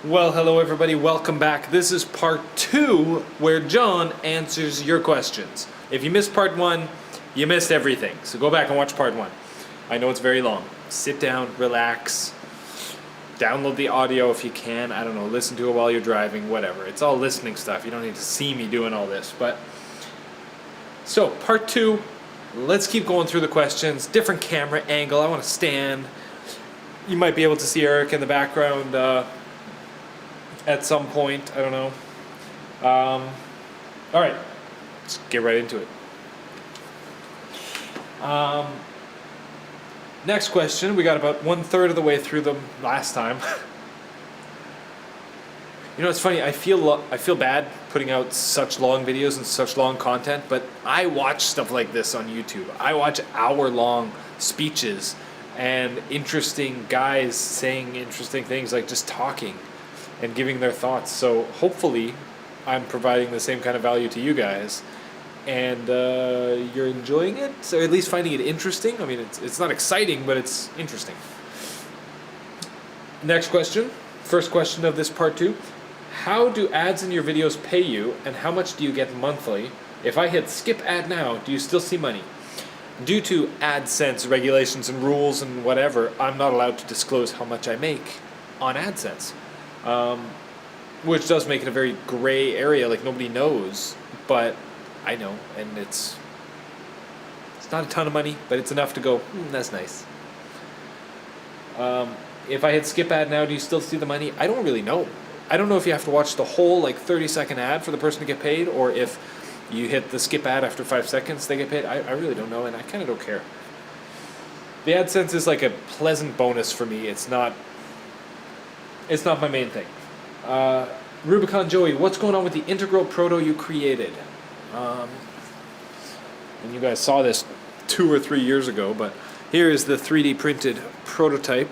Well, hello everybody, welcome back. This is part 2 where John answers your questions. If you missed part 1, you missed everything. So go back and watch part 1. I know it's very long. Sit down, relax, download the audio if you can. I don't know, listen to it while you're driving, whatever. It's all listening stuff. You don't need to see me doing all this. So, part 2, let's keep going through the questions. Different camera angle, I want to stand. You might be able to see Eric in the background at some point, I don't know. Alright, let's get right into it. Next question, we got about 1/3 of the way through them last time. You know, it's funny, I feel bad putting out such long videos and such long content, but I watch stuff like this on YouTube. I watch hour-long speeches and interesting guys saying interesting things, like just talking and giving their thoughts. So hopefully I'm providing the same kind of value to you guys, and you're enjoying it, or at least finding it interesting. I mean, it's not exciting, but it's interesting. Next question, first question of this part 2. How do ads in your videos pay you, and how much do you get monthly? If I hit skip ad now, do you still see money? Due to AdSense regulations and rules and whatever, I'm not allowed to disclose how much I make on AdSense. Which does make it a very gray area, like nobody knows, but I know, and it's not a ton of money, but it's enough to go, that's nice. If I hit skip ad now, do you still see the money? I don't really know. I don't know if you have to watch the whole 30-second ad for the person to get paid, or if you hit the skip ad after 5 seconds, they get paid. I really don't know, and I kind of don't care. The AdSense is like a pleasant bonus for me. It's not my main thing. Rubicon Joey, what's going on with the integral proto you created? And you guys saw this 2 or 3 years ago, but here is the 3D printed prototype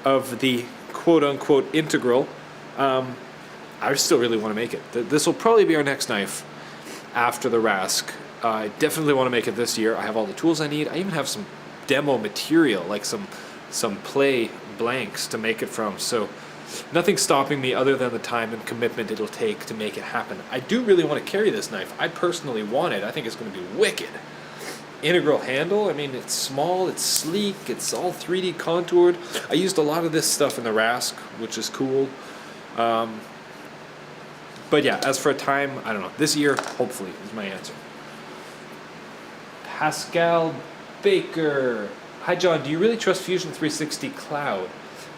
of the quote-unquote integral. I still really want to make it. This will probably be our next knife after the Rask. I definitely want to make it this year. I have all the tools I need. I even have some demo material, like some play blanks to make it from. So nothing's stopping me other than the time and commitment it'll take to make it happen. I do really want to carry this knife. I personally want it. I think it's going to be wicked. Integral handle, I mean, it's small, it's sleek, it's all 3D contoured. I used a lot of this stuff in the Rask, which is cool. But yeah, as for a time, I don't know. This year, hopefully, is my answer. Pascal Baker. Hi John, do you really trust Fusion 360 Cloud?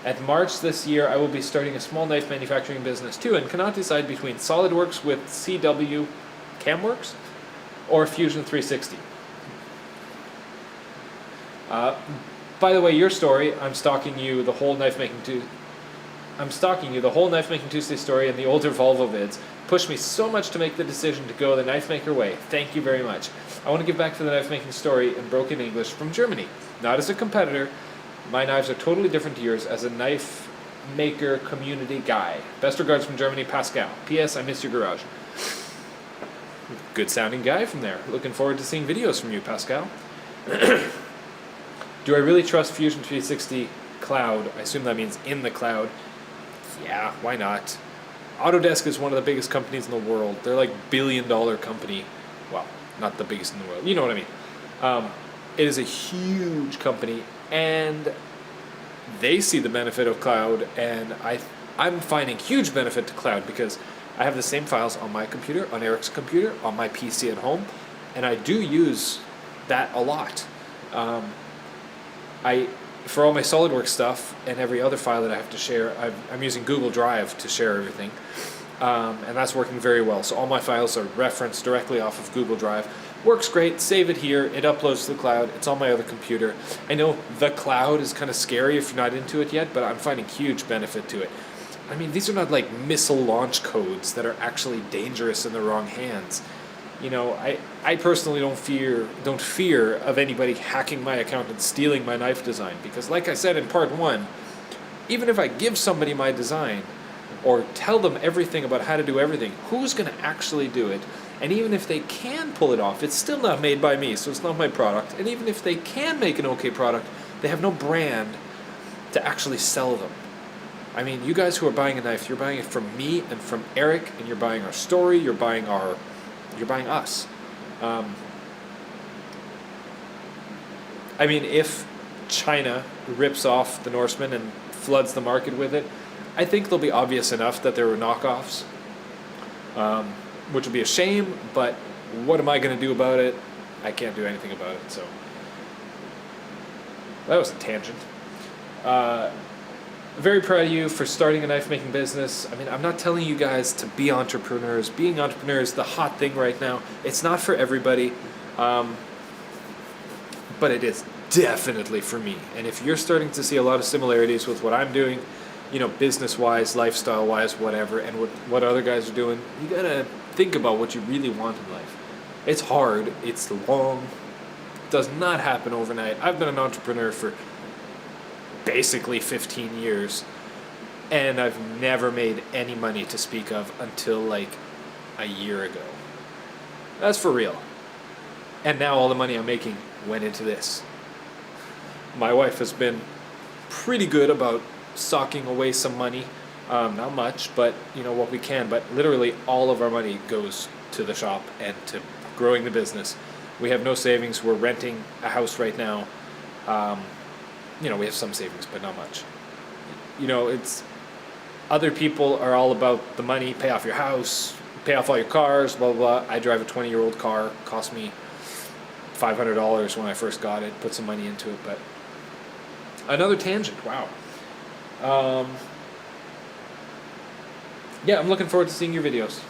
At March this year, I will be starting a small knife manufacturing business too, and cannot decide between SolidWorks with CW Camworks or Fusion 360. By the way, your story, I'm stalking you the whole Knife Making Tuesday story and the older Volvo vids pushed me so much to make the decision to go the knife maker way. Thank you very much. I want to give back to the knife making story in broken English from Germany. Not as a competitor. My knives are totally different to yours as a knife maker community guy. Best regards from Germany, Pascal. P.S. I miss your garage. Good sounding guy from there. Looking forward to seeing videos from you, Pascal. Do I really trust Fusion 360 Cloud? I assume that means in the cloud. Yeah, why not? Autodesk is one of the biggest companies in the world. They're like billion-dollar company. Well, not the biggest in the world. You know what I mean. It is a huge company, and they see the benefit of cloud, and I'm finding huge benefit to cloud because I have the same files on my computer, on Eric's computer, on my PC at home, and I do use that a lot. For all my SolidWorks stuff and every other file that I have to share, I'm using Google Drive to share everything, and that's working very well. So all my files are referenced directly off of Google Drive. Works great, save it here, it uploads to the cloud, it's on my other computer. I know the cloud is kind of scary if you're not into it yet, but I'm finding huge benefit to it. I mean, these are not like missile launch codes that are actually dangerous in the wrong hands. You know, I personally don't fear of anybody hacking my account and stealing my knife design, because like I said in part 1, even if I give somebody my design or tell them everything about how to do everything, who's going to actually do it? And even if they can pull it off, it's still not made by me, so it's not my product. And even if they can make an okay product, they have no brand to actually sell them. I mean, you guys who are buying a knife, you're buying it from me and from Eric, and you're buying our story, you're buying us. I mean, if China rips off the Norseman and floods the market with it, I think they'll be obvious enough that there were knockoffs, which would be a shame, but what am I going to do about it? I can't do anything about it, so. That was a tangent. Very proud of you for starting a knife making business. I mean, I'm not telling you guys to be entrepreneurs. Being entrepreneurs is the hot thing right now. It's not for everybody, but it is definitely for me. And if you're starting to see a lot of similarities with what I'm doing, you know, business-wise, lifestyle-wise, whatever, and what other guys are doing, you gotta think about what you really want in life. It's hard. It's long. It does not happen overnight. I've been an entrepreneur for basically 15 years, and I've never made any money to speak of until like a year ago. That's for real. And now all the money I'm making went into this. My wife has been pretty good about socking away some money. Not much, but you know what we can. But literally all of our money goes to the shop and to growing the business. We have no savings. We're renting a house right now. You know, we have some savings, but not much. You know, it's other people are all about the money, pay off your house, pay off all your cars, blah, blah, blah. I drive a 20-year-old car, cost me $500 when I first got it, put some money into it, but another tangent, wow. Yeah, I'm looking forward to seeing your videos.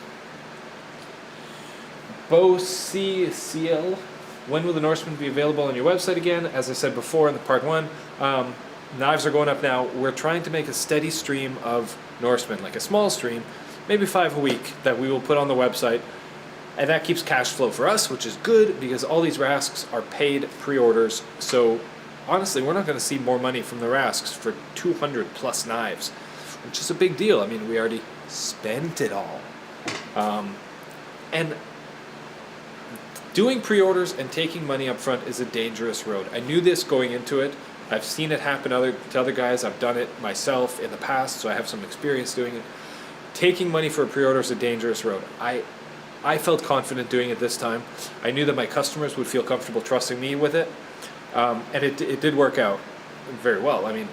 Bo CL, when will the Norseman be available on your website again? As I said before in the part 1, knives are going up now. We're trying to make a steady stream of Norseman, like a small stream, maybe 5 a week, that we will put on the website. And that keeps cash flow for us, which is good because all these rasks are paid pre-orders. So honestly, we're not going to see more money from the rasks for 200 plus knives, which is a big deal. I mean, we already spent it all. And doing pre-orders and taking money up front is a dangerous road. I knew this going into it. I've seen it happen to other guys. I've done it myself in the past, so I have some experience doing it. Taking money for a pre-order is a dangerous road. I felt confident doing it this time. I knew that my customers would feel comfortable trusting me with it, and it did work out very well. I mean,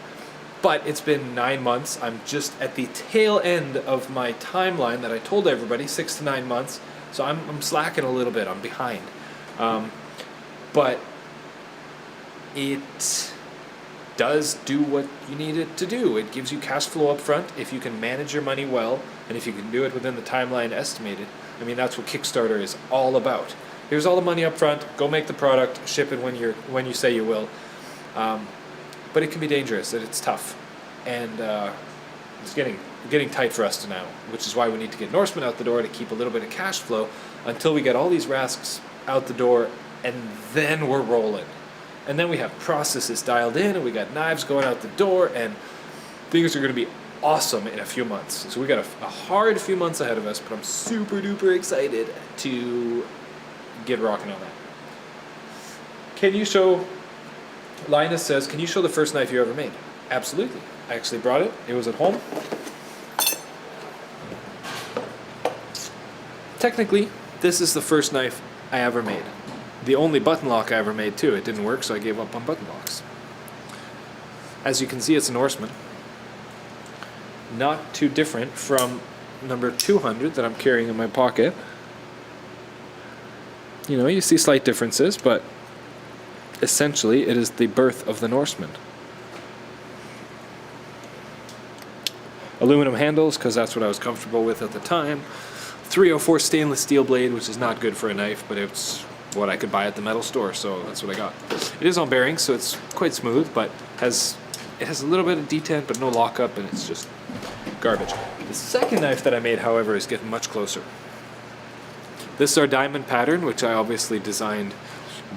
but it's been 9 months. I'm just at the tail end of my timeline that I told everybody, 6 to 9 months. So I'm slacking a little bit. I'm behind, but it does do what you need it to do. It gives you cash flow up front if you can manage your money well, and if you can do it within the timeline estimated. I mean, that's what Kickstarter is all about. Here's all the money up front. Go make the product, ship it when you say you will. But it can be dangerous. It's tough, and it's getting tight for us now, which is why we need to get Norseman out the door to keep a little bit of cash flow until we get all these rasks out the door, and then we're rolling. And then we have processes dialed in, and we got knives going out the door, and things are going to be awesome in a few months. So we got a hard few months ahead of us, but I'm super duper excited to get rocking on that. Can you show, Linus says, can you show the first knife you ever made? Absolutely. I actually brought it. It was at home. Technically, this is the first knife I ever made. The only button lock I ever made too. It didn't work, so I gave up on button locks. As you can see, it's a Norseman. Not too different from number 200 that I'm carrying in my pocket. You know, you see slight differences, but essentially it is the birth of the Norseman. Aluminum handles, because that's what I was comfortable with at the time. 304 stainless steel blade, which is not good for a knife, but it's what I could buy at the metal store, so that's what I got. It is on bearings, so it's quite smooth, but it has a little bit of detent, but no lockup, and it's just garbage. The second knife that I made, however, is getting much closer. This is our diamond pattern, which I obviously designed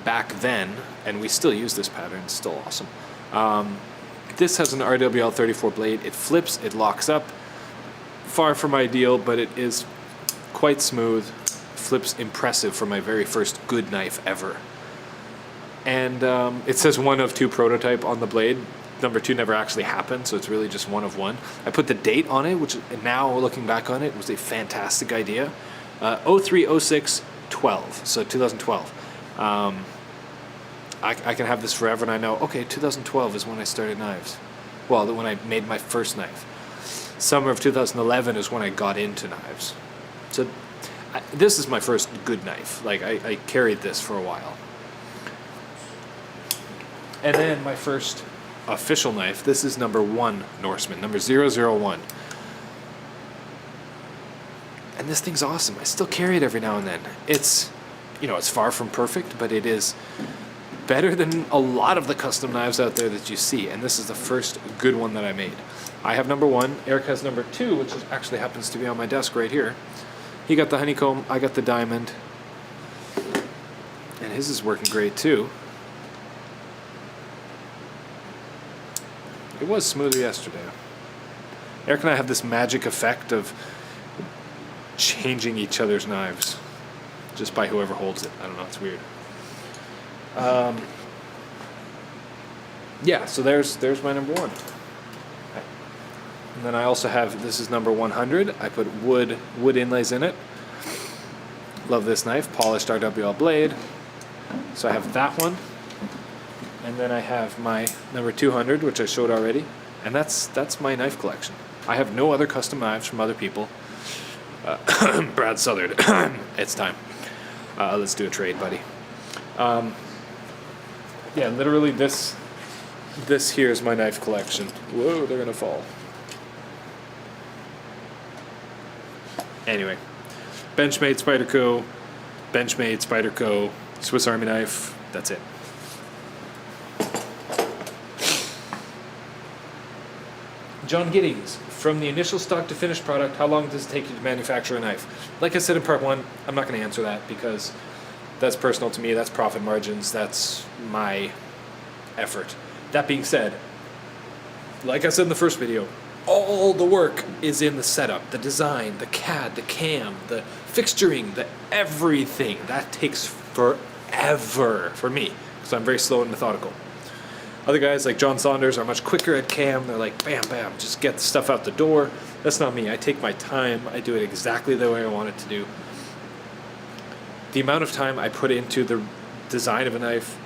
back then, and we still use this pattern. It's still awesome. This has an RWL 34 blade. It flips, it locks up. Far from ideal, but it is quite smooth. Flips impressive for my very first good knife ever. And it says 1 of 2 prototype on the blade. number 2 never actually happened, so it's really just one of one. I put the date on it, which now looking back on it was a fantastic idea. 03, 06, 12, so 2012. I can have this forever, and I know, okay, 2012 is when I started knives. Well, when I made my first knife. Summer of 2011 is when I got into knives. So this is my first good knife. Like, I carried this for a while. And then my first official knife, this is number 1 Norseman, number 001. And this thing's awesome. I still carry it every now and then. It's, it's far from perfect, but it is better than a lot of the custom knives out there that you see. And this is the first good one that I made. I have number 1. Eric has number 2, which actually happens to be on my desk right here. He got the honeycomb, I got the diamond. And his is working great too. It was smoother yesterday. Eric and I have this magic effect of changing each other's knives just by whoever holds it. I don't know, it's weird. Yeah, so there's my number 1. And then I also have, this is number 100. I put wood inlays in it. Love this knife, polished RWL blade. So I have that one. And then I have my number 200, which I showed already. And that's my knife collection. I have no other custom knives from other people. Brad Southard, it's time. Let's do a trade, buddy. Yeah, literally this here is my knife collection. Whoa, they're gonna fall. Anyway, Benchmade Spyderco, Benchmade Spyderco, Swiss Army knife. That's it. John Giddings, from the initial stock to finished product, how long does it take you to manufacture a knife? Like I said in part 1, I'm not going to answer that because that's personal to me. That's profit margins. That's my effort. That being said, like I said in the first video, all the work is in the setup, the design, the CAD, the cam, the fixturing, the everything. That takes forever for me because I'm very slow and methodical. Other guys like John Saunders are much quicker at cam. They're like, bam, bam, just get the stuff out the door. That's not me. I take my time. I do it exactly the way I want it to do. The amount of time I put into the design of a knife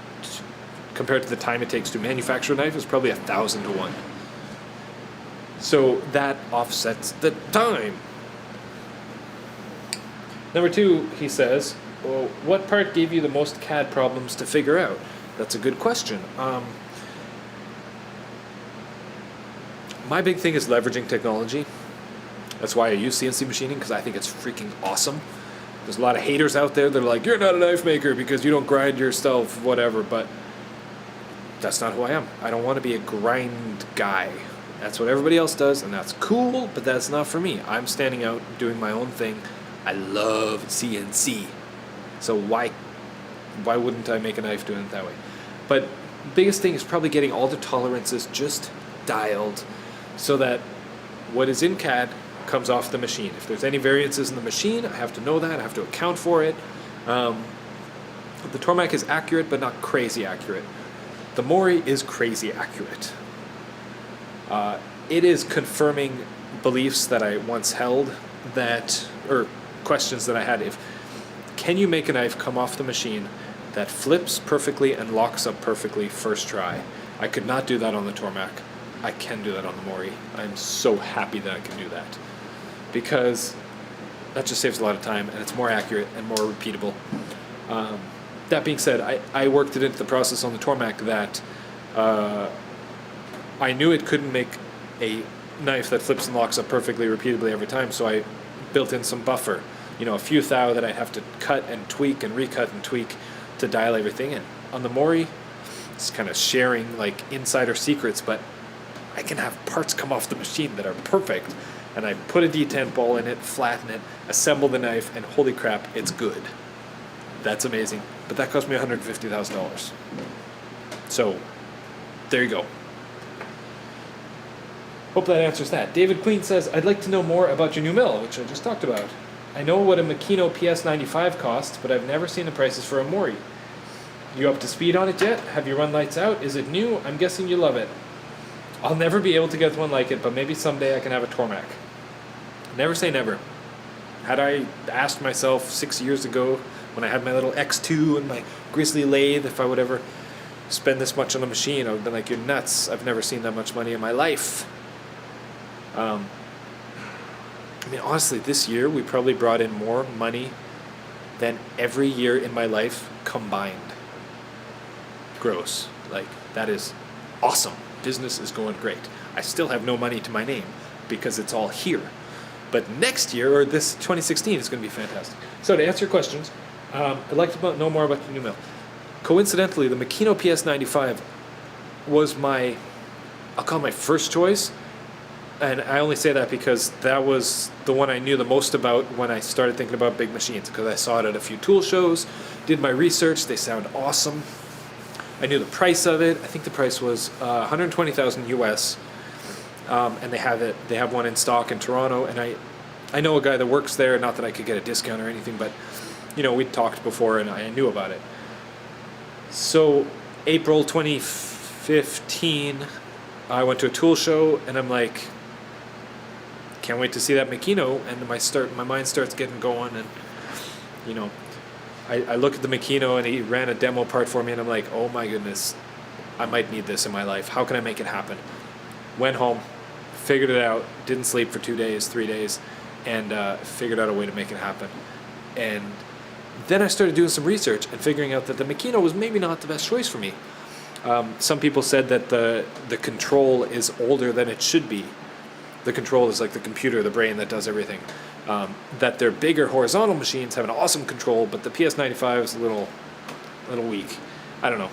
compared to the time it takes to manufacture a knife is probably 1,000 to 1. So that offsets the time. Number 2, he says, well, what part gave you the most CAD problems to figure out? That's a good question. My big thing is leveraging technology. That's why I use CNC machining, because I think it's freaking awesome. There's a lot of haters out there that are like, you're not a knife maker because you don't grind yourself, whatever, but that's not who I am. I don't want to be a grind guy. That's what everybody else does, and that's cool, but that's not for me. I'm standing out, doing my own thing. I love CNC. So why wouldn't I make a knife doing it that way? But biggest thing is probably getting all the tolerances just dialed so that what is in CAD comes off the machine. If there's any variances in the machine, I have to know that. I have to account for it. The Tormach is accurate, but not crazy accurate. The Mori is crazy accurate. It is confirming beliefs that I once held or questions that I had. Can you make a knife come off the machine that flips perfectly and locks up perfectly first try? I could not do that on the Tormach. I can do that on the Mori. I'm so happy that I can do that because that just saves a lot of time and it's more accurate and more repeatable. That being said, I worked it into the process on the Tormach that I knew it couldn't make a knife that flips and locks up perfectly repeatably every time, so I built in some buffer. A few thou that I'd have to cut and tweak and recut and tweak to dial everything in. On the Mori, it's kind of sharing like insider secrets, but I can have parts come off the machine that are perfect, and I put a D10 ball in it, flatten it, assemble the knife, and holy crap, it's good. That's amazing. But that cost me $150,000. So, there you go. Hope that answers that. David Queen says, I'd like to know more about your new mill, which I just talked about. I know what a Makino PS95 costs, but I've never seen the prices for a Mori. You up to speed on it yet? Have you run lights out? Is it new? I'm guessing you love it. I'll never be able to get one like it, but maybe someday I can have a Tormach. Never say never. Had I asked myself 6 years ago when I had my little X2 and my Grizzly lathe if I would ever spend this much on a machine, I would have been like, you're nuts. I've never seen that much money in my life. I mean, honestly, this year we probably brought in more money than every year in my life combined. Gross. Like, that is awesome. Business is going great. I still have no money to my name because it's all here. But next year, or this 2016, is going to be fantastic. So to answer your questions, I'd like to know more about the new mill. Coincidentally, the Makino PS95 was I'll call it my first choice. And I only say that because that was the one I knew the most about when I started thinking about big machines, because I saw it at a few tool shows, did my research, they sound awesome. I knew the price of it. I think the price was $120,000 US, and they have one in stock in Toronto, and I know a guy that works there, not that I could get a discount or anything, but we'd talked before and I knew about it. So April 2015, I went to a tool show and I'm like, can't wait to see that Makino, and my mind starts getting going, and I look at the Makino and he ran a demo part for me and I'm like, oh my goodness, I might need this in my life. How can I make it happen? Went home, figured it out, didn't sleep for 2 days, 3 days, and figured out a way to make it happen. And then I started doing some research and figuring out that the Makino was maybe not the best choice for me. Some people said that the control is older than it should be. The control is like the computer, the brain that does everything. That their bigger horizontal machines have an awesome control, but the PS95 is a little weak. I don't know.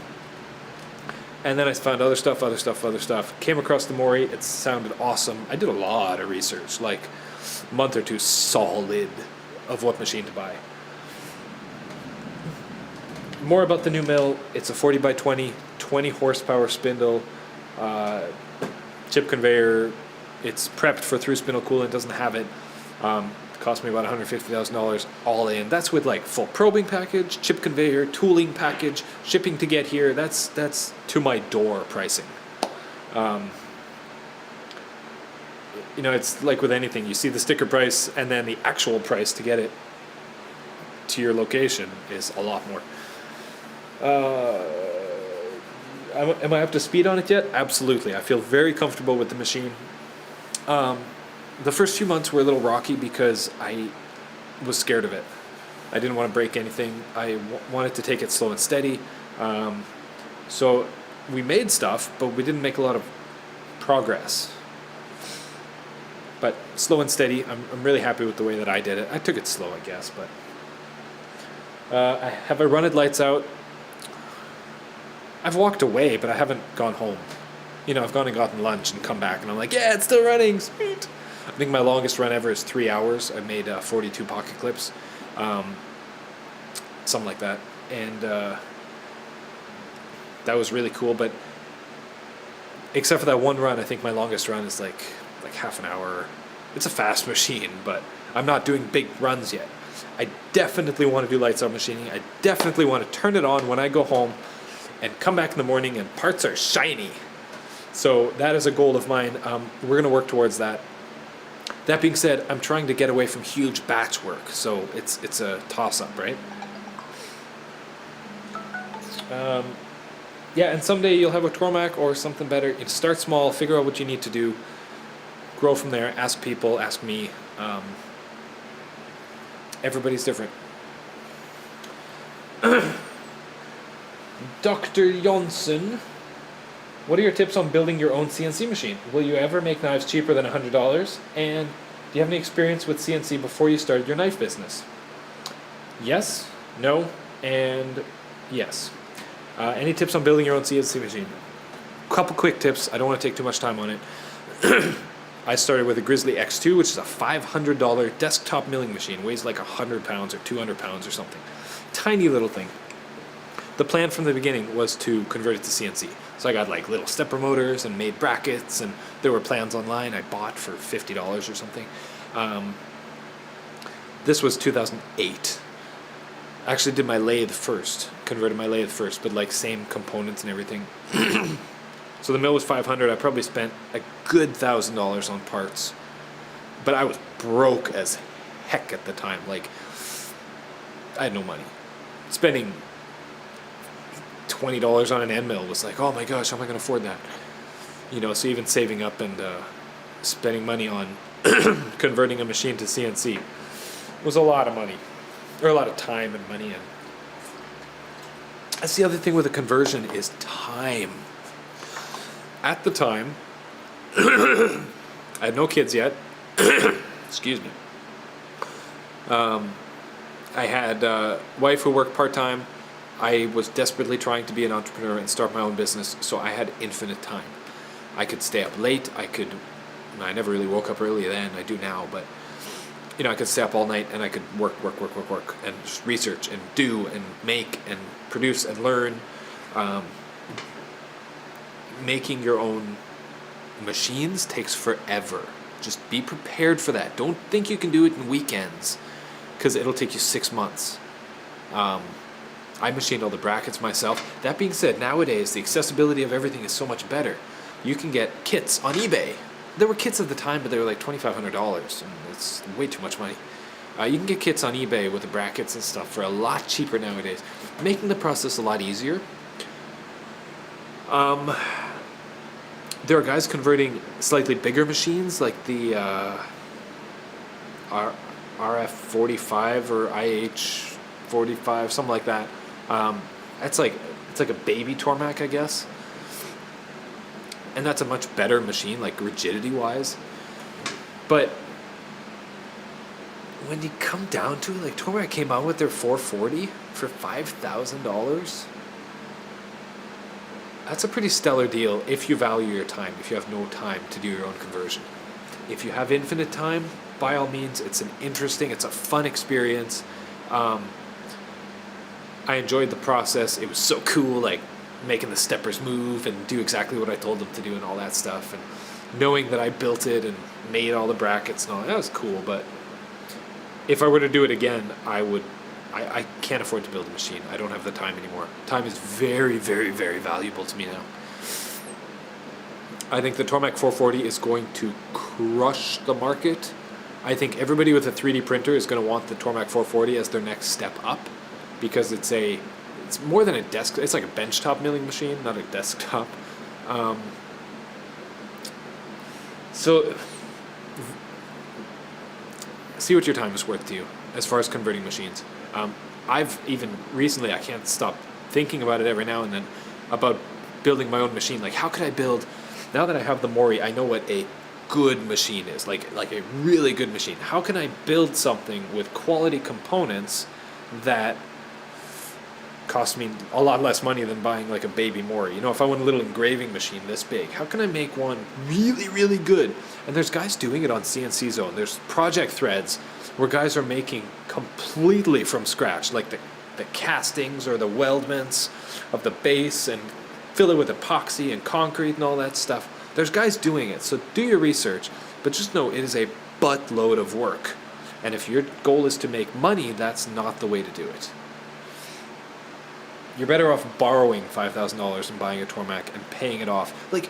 And then I found other stuff. Came across the Mori. It sounded awesome. I did a lot of research, like a month or two solid of what machine to buy. More about the new mill. It's a 40 by 20 horsepower spindle, chip conveyor. It's prepped for through spindle coolant. Doesn't have it. Cost me about $150,000 all in. That's with like full probing package, chip conveyor, tooling package, shipping to get here. That's to my door pricing. It's like with anything. You see the sticker price, and then the actual price to get it to your location is a lot more. Am I up to speed on it yet? Absolutely. I feel very comfortable with the machine. The first few months were a little rocky because I was scared of it. I didn't want to break anything. I wanted to take it slow and steady. So we made stuff, but we didn't make a lot of progress. But slow and steady, I'm really happy with the way that I did it. I took it slow, I guess, but... have I run it lights out? I've walked away, but I haven't gone home. I've gone and gotten lunch and come back, and I'm like, yeah, it's still running, sweet. I think my longest run ever is 3 hours. I made 42 pocket clips, something like that, and that was really cool. But except for that one run, I think my longest run is like half an hour. It's a fast machine, but I'm not doing big runs yet. I definitely want to do lights out machining. I definitely want to turn it on when I go home and come back in the morning and parts are shiny. So that is a goal of mine. We're going to work towards that. That being said, I'm trying to get away from huge batch work, so it's a toss-up, right? Yeah, and someday you'll have a Tormach or something better. You start small, figure out what you need to do, grow from there, ask people, ask me. Everybody's different. Dr. Jonsson, what are your tips on building your own CNC machine? Will you ever make knives cheaper than $100? And do you have any experience with CNC before you started your knife business? Yes, no, and yes. Any tips on building your own CNC machine? Couple quick tips. I don't want to take too much time on it. I started with a Grizzly X2, which is a $500 desktop milling machine. Weighs like 100 pounds or 200 pounds or something. Tiny little thing. The plan from the beginning was to convert it to CNC. So I got like little stepper motors and made brackets, and there were plans online I bought for $50 or something. This was 2008. I actually did my lathe first, converted my lathe first, but like same components and everything. So the mill was 500. I probably spent a good $1,000 on parts, but I was broke as heck at the time. Like, I had no money. Spending $20 on an end mill was like, oh my gosh, how am I going to afford that? You know, so even saving up and spending money on converting a machine to CNC was a lot of money, or a lot of time and money. And that's the other thing with a conversion is time. At the time, I had no kids yet. Excuse me. I had a wife who worked part-time. I was desperately trying to be an entrepreneur and start my own business, so I had infinite time. I could stay up late. I never really woke up early then. I do now, but I could stay up all night and I could work, and just research and do and make and produce and learn. Making your own machines takes forever. Just be prepared for that. Don't think you can do it in weekends, because it'll take you 6 months. I machined all the brackets myself. That being said, nowadays the accessibility of everything is so much better. You can get kits on eBay. There were kits at the time, but they were like $2,500, and it's way too much money. You can get kits on eBay with the brackets and stuff for a lot cheaper nowadays, making the process a lot easier. There are guys converting slightly bigger machines, like the RF45 or IH45, something like that. It's like a baby Tormach, I guess. And that's a much better machine, like rigidity-wise. But when you come down to it, like Tormach came out with their 440 for $5,000. That's a pretty stellar deal if you value your time, if you have no time to do your own conversion. If you have infinite time, by all means, it's a fun experience. I enjoyed the process. It was so cool, like making the steppers move and do exactly what I told them to do and all that stuff. And knowing that I built it and made all the brackets and all that was cool. But if I were to do it again, I can't afford to build a machine. I don't have the time anymore. Time is very, very, very valuable to me now. I think the Tormach 440 is going to crush the market. I think everybody with a 3D printer is going to want the Tormach 440 as their next step up, because it's more than a desk. It's like a benchtop milling machine, not a desktop. So see what your time is worth to you as far as converting machines. I've even recently, I can't stop thinking about it every now and then, about building my own machine. Like, how could I build, now that I have the Mori, I know what a good machine is, like a really good machine. How can I build something with quality components that cost me a lot less money than buying like a baby Mori? If I want a little engraving machine this big, how can I make one really, really good? And there's guys doing it on CNC Zone. There's project threads where guys are making completely from scratch, like the castings or the weldments of the base, and fill it with epoxy and concrete and all that stuff. There's guys doing it, so do your research, but just know it is a buttload of work. And if your goal is to make money, that's not the way to do it. You're better off borrowing $5,000 and buying a Tormach and paying it off. Like,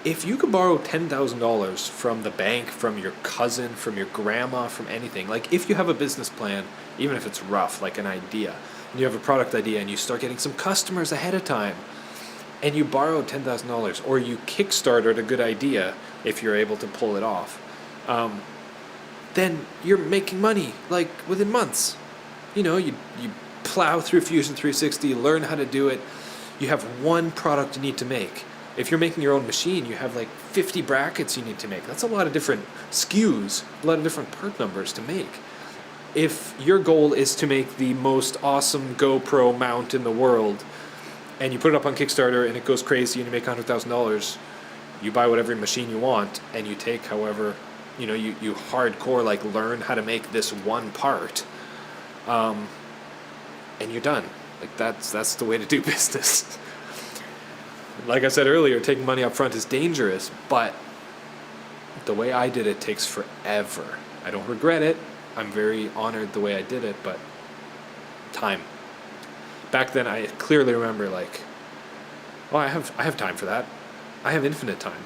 if you could borrow $10,000 from the bank, from your cousin, from your grandma, from anything, like if you have a business plan, even if it's rough, like an idea, and you have a product idea and you start getting some customers ahead of time, and you borrow $10,000, or you kickstarted a good idea, if you're able to pull it off, then you're making money, like within months. You plow through Fusion 360, learn how to do it. You have one product you need to make. If you're making your own machine, you have like 50 brackets you need to make. That's a lot of different SKUs, a lot of different part numbers to make. If your goal is to make the most awesome GoPro mount in the world, and you put it up on Kickstarter and it goes crazy and you make $100,000, you buy whatever machine you want and you take however, you hardcore like learn how to make this one part, and you're done. Like that's the way to do business. Like I said earlier, taking money up front is dangerous, but the way I did it takes forever. I don't regret it. I'm very honored the way I did it, but time. Back then, I clearly remember like, oh, I have time for that. I have infinite time.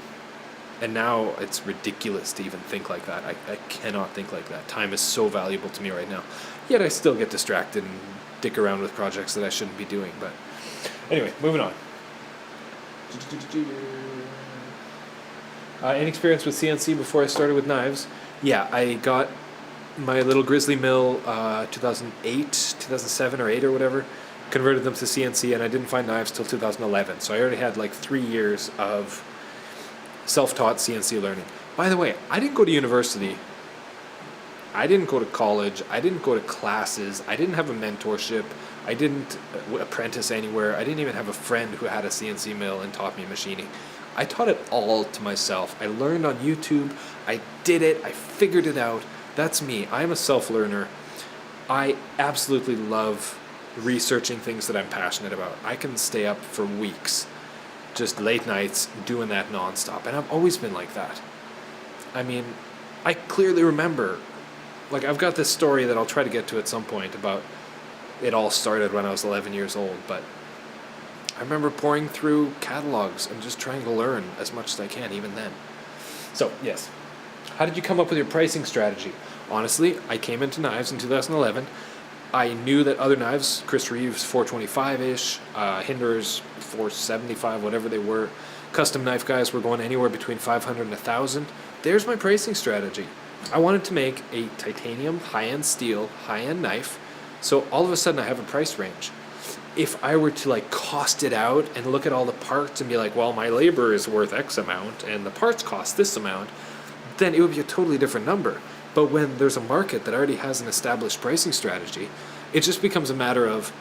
And now it's ridiculous to even think like that. I cannot think like that. Time is so valuable to me right now. Yet I still get distracted and dick around with projects that I shouldn't be doing. But anyway, moving on. Any experience with CNC before I started with knives? Yeah, I got my little Grizzly mill 2008, 2007 or 8 or whatever, converted them to CNC, and I didn't find knives till 2011. So I already had like 3 years of self-taught CNC learning. By the way, I didn't go to university. I didn't go to college. I didn't go to classes. I didn't have a mentorship. I didn't apprentice anywhere. I didn't even have a friend who had a CNC mill and taught me machining. I taught it all to myself. I learned on YouTube. I did it. I figured it out. That's me. I'm a self-learner. I absolutely love researching things that I'm passionate about. I can stay up for weeks, just late nights, doing that nonstop. And I've always been like that. I mean, I clearly remember, like, I've got this story that I'll try to get to at some point about it all started when I was 11 years old, but I remember pouring through catalogs and just trying to learn as much as I can, even then. So, yes. How did you come up with your pricing strategy? Honestly, I came into knives in 2011. I knew that other knives, Chris Reeves 425-ish, Hinderers 475, whatever they were, custom knife guys were going anywhere between 500 and 1,000. There's my pricing strategy. I wanted to make a titanium, high-end steel, high-end knife, so all of a sudden I have a price range. If I were to like cost it out and look at all the parts and be like, well, my labor is worth X amount and the parts cost this amount, then it would be a totally different number. But when there's a market that already has an established pricing strategy, it just becomes a matter of,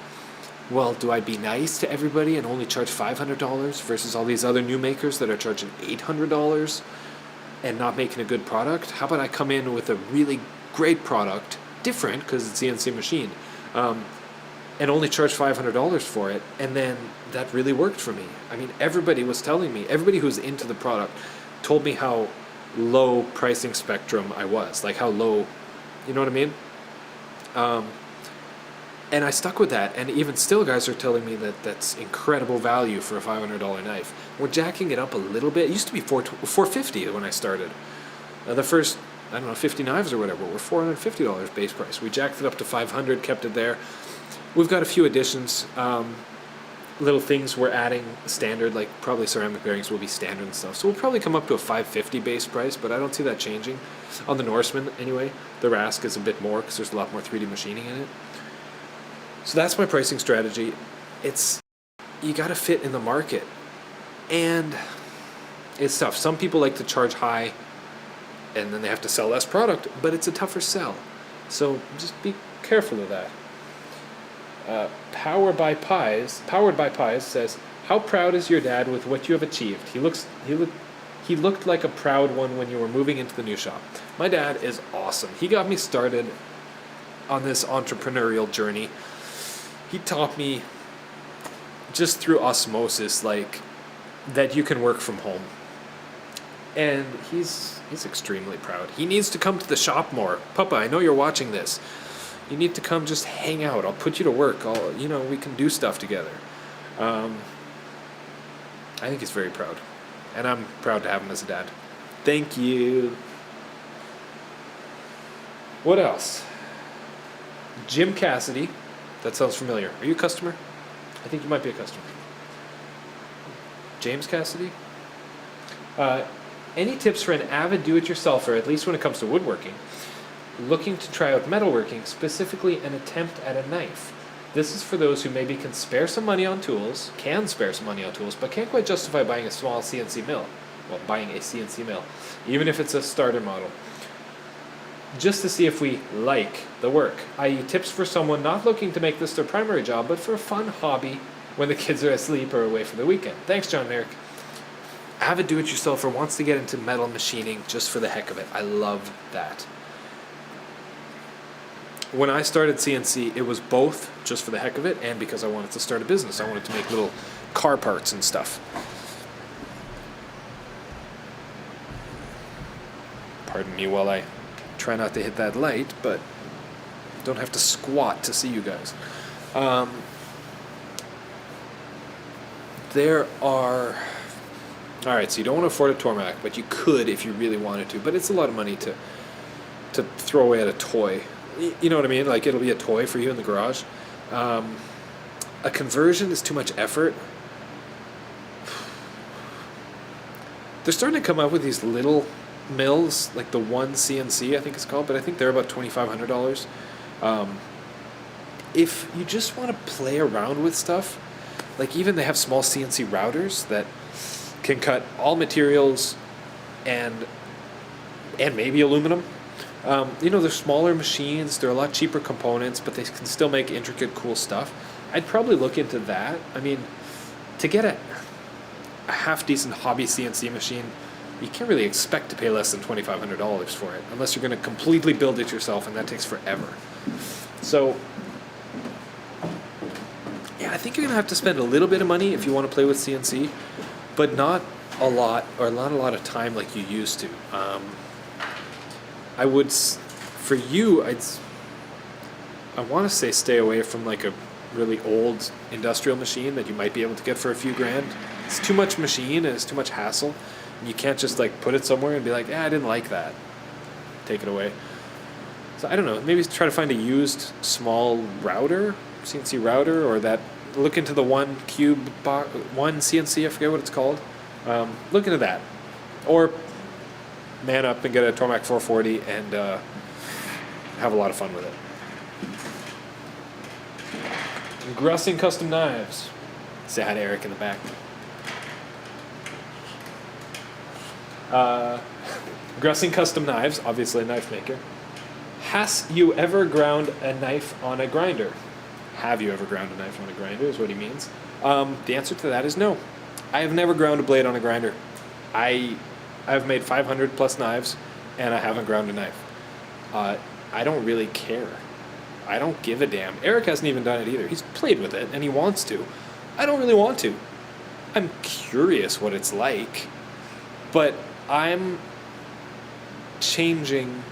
well, do I be nice to everybody and only charge $500 versus all these other new makers that are charging $800 and not making a good product? How about I come in with a really great product, different because it's CNC machine, and only charge $500 for it, and then that really worked for me. I mean, everybody was telling me, everybody who was into the product told me how low pricing spectrum I was, like how low, you know what I mean? And I stuck with that, and even still guys are telling me that that's incredible value for a $500 knife. We're jacking it up a little bit. It used to be $450 when I started. The first, 50 knives or whatever were $450 base price. We jacked it up to $500, kept it there. We've got a few additions, little things we're adding standard, like probably ceramic bearings will be standard and stuff. So we'll probably come up to a $550 base price, but I don't see that changing. On the Norseman, anyway, the Rask is a bit more because there's a lot more 3D machining in it. So that's my pricing strategy. You got to fit in the market. And it's tough. Some people like to charge high and then they have to sell less product, but it's a tougher sell. So just be careful of that. Powered by Pies says, how proud is your dad with what you have achieved? He looked like a proud one when you were moving into the new shop. My dad is awesome. He got me started on this entrepreneurial journey. He taught me just through osmosis, like, that you can work from home. And he's extremely proud. He needs to come to the shop more. Papa, I know you're watching this. You need to come just hang out. I'll put you to work. We can do stuff together. I think he's very proud. And I'm proud to have him as a dad. Thank you. What else? Jim Cassidy. That sounds familiar. Are you a customer? I think you might be a customer. James Cassidy? Any tips for an avid do-it-yourselfer, at least when it comes to woodworking, looking to try out metalworking, specifically an attempt at a knife? This is for those who maybe can spare some money on tools, but can't quite justify buying a small CNC mill. Well, buying a CNC mill, even if it's a starter model. Just to see if we like the work, i.e. tips for someone not looking to make this their primary job, but for a fun hobby when the kids are asleep or away for the weekend. Thanks, John Merrick. Avid do-it-yourselfer wants to get into metal machining just for the heck of it. I love that. When I started CNC, it was both just for the heck of it and because I wanted to start a business. I wanted to make little car parts and stuff. Pardon me while I try not to hit that light, but don't have to squat to see you guys. There are All right, so you don't want to afford a Tormach, but you could if you really wanted to. But it's a lot of money to throw away at a toy. You know what I mean? Like, it'll be a toy for you in the garage. A conversion is too much effort. They're starting to come up with these little mills, like the One CNC, I think it's called, but I think they're about $2,500. If you just want to play around with stuff, like even they have small CNC routers that can cut all materials and maybe aluminum. They're smaller machines, they're a lot cheaper components, but they can still make intricate, cool stuff. I'd probably look into that. I mean, to get a half-decent hobby CNC machine, you can't really expect to pay less than $2,500 for it, unless you're going to completely build it yourself, and that takes forever. So, yeah, I think you're going to have to spend a little bit of money if you want to play with CNC, but not a lot, or not a lot of time like you used to. I would, for you, I want to say stay away from like a really old industrial machine that you might be able to get for a few grand. It's too much machine and it's too much hassle. And you can't just like put it somewhere and be like, I didn't like that. Take it away. So I don't know, maybe try to find a used small router, CNC router, or that, look into the One CNC, I forget what it's called. Look into that. Or man up and get a Tormach 440 and have a lot of fun with it. Grussing Custom Knives. Say hi to Eric in the back. Grussing Custom Knives, obviously a knife maker. Has you ever ground a knife on a grinder? Have you ever ground a knife on a grinder is what he means. The answer to that is no. I have never ground a blade on a grinder. I've made 500 plus knives, and I haven't ground a knife. I don't really care. I don't give a damn. Eric hasn't even done it either. He's played with it, and he wants to. I don't really want to. I'm curious what it's like, but I'm changing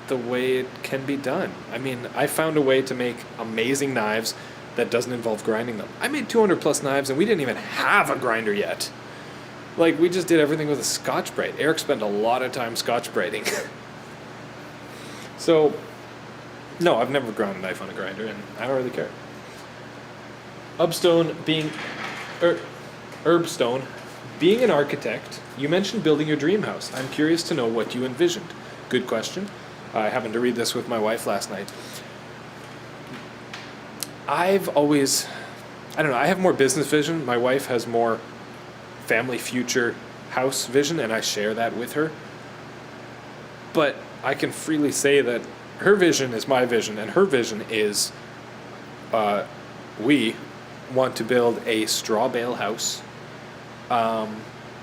the way it can be done. I mean, I found a way to make amazing knives that doesn't involve grinding them. I made 200 plus knives, and we didn't even have a grinder yet. Like, we just did everything with a Scotch-Brite. Eric spent a lot of time Scotch-Briting. So, no, I've never ground a knife on a grinder, and I don't really care. Herbstone, being an architect, you mentioned building your dream house. I'm curious to know what you envisioned. Good question. I happened to read this with my wife last night. I have more business vision. My wife has more family future house vision, and I share that with her. But I can freely say that her vision is my vision, and her vision is we want to build a straw bale house out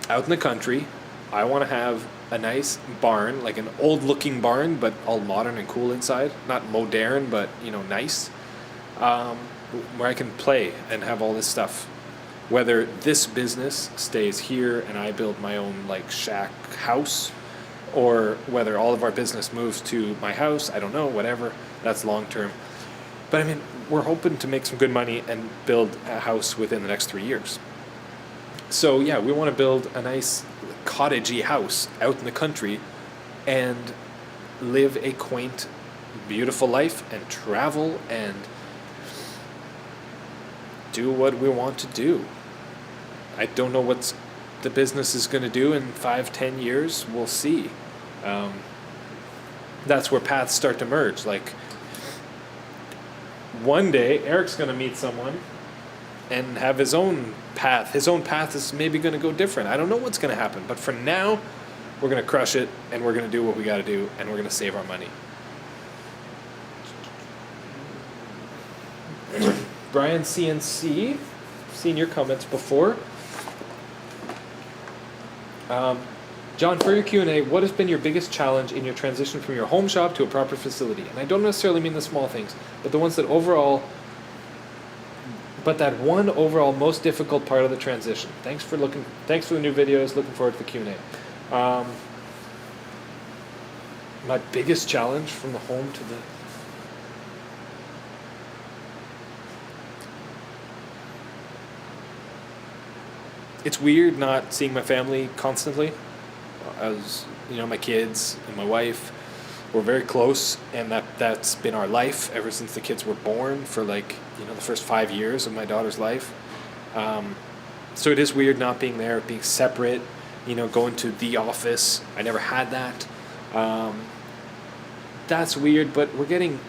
in the country. I want to have a nice barn, like an old looking barn, but all modern and cool inside. Not modern, but nice. Where I can play and have all this stuff. Whether this business stays here and I build my own like shack house, or whether all of our business moves to my house, I don't know, whatever. That's long term. But I mean, we're hoping to make some good money and build a house within the next 3 years. So yeah, we want to build a nice cottagey house out in the country and live a quaint, beautiful life and travel and do what we want to do. I don't know what the business is going to do in 5-10 years. We'll see. That's where paths start to merge. Like, one day Eric's going to meet someone and have his own path. His own path is maybe going to go different. I don't know what's going to happen, but for now, we're going to crush it and we're going to do what we got to do and we're going to save our money. Brian CNC, seen your comments before. John, for your Q&A, what has been your biggest challenge in your transition from your home shop to a proper facility? And I don't necessarily mean the small things, but the ones that that one overall most difficult part of the transition. Thanks for the new videos. Looking forward to the Q&A. My biggest challenge from the home to the... it's weird not seeing my family constantly. As you know, my kids and my wife, we're very close, and that's been our life ever since the kids were born, for like, you know, the first 5 years of my daughter's life. So it is weird not being there, being separate, you know, going to the office. I never had that. That's weird, but we're getting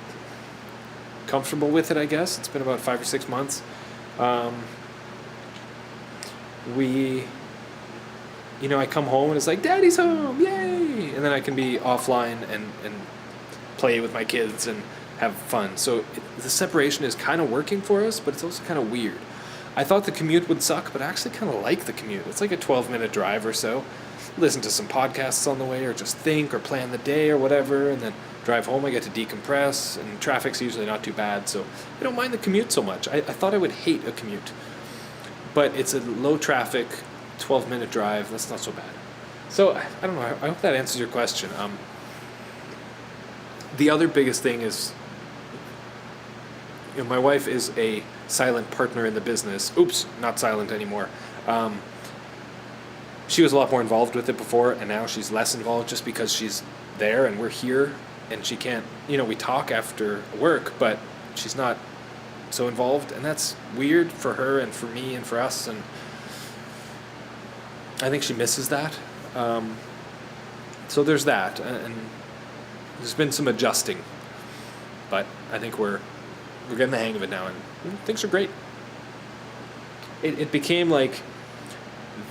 comfortable with it, I guess. It's been about 5 or 6 months. You know, I come home and it's like, Daddy's home, yay! And then I can be offline and play with my kids and have fun. So the separation is kind of working for us, but it's also kind of weird. I thought the commute would suck, but I actually kind of like the commute. It's like a 12-minute drive or so. Listen to some podcasts on the way, or just think or plan the day or whatever, and then drive home. I get to decompress, and traffic's usually not too bad, so I don't mind the commute so much. I thought I would hate a commute, but it's a low traffic, 12-minute drive. That's not so bad. So I don't know. I hope that answers your question. The other biggest thing is, you know, my wife is a silent partner in the business. Oops, not silent anymore. She was a lot more involved with it before, and now she's less involved just because she's there and we're here, and she can't, you know, we talk after work, but she's not so involved, and that's weird for her and for me and for us, and I think she misses that. So there's that, and there's been some adjusting, but I think we're getting the hang of it now, and things are great. It became like,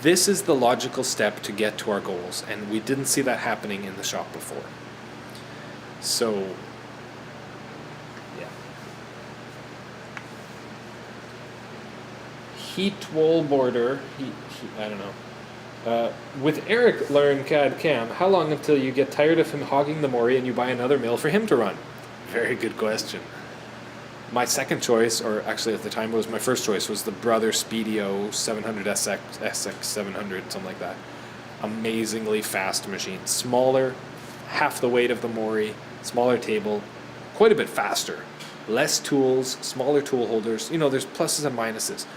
this is the logical step to get to our goals, and we didn't see that happening in the shop before. So, yeah. Heat wall border, I don't know. With Eric learn CAD CAM, how long until you get tired of him hogging the Mori and you buy another mill for him to run? Very good question. My second choice, or actually at the time it was my first choice, was the Brother Speedio 700 SX 700, something like that. Amazingly fast machine. Smaller, half the weight of the Mori, smaller table, quite a bit faster. Less tools, smaller tool holders. You know, there's pluses and minuses.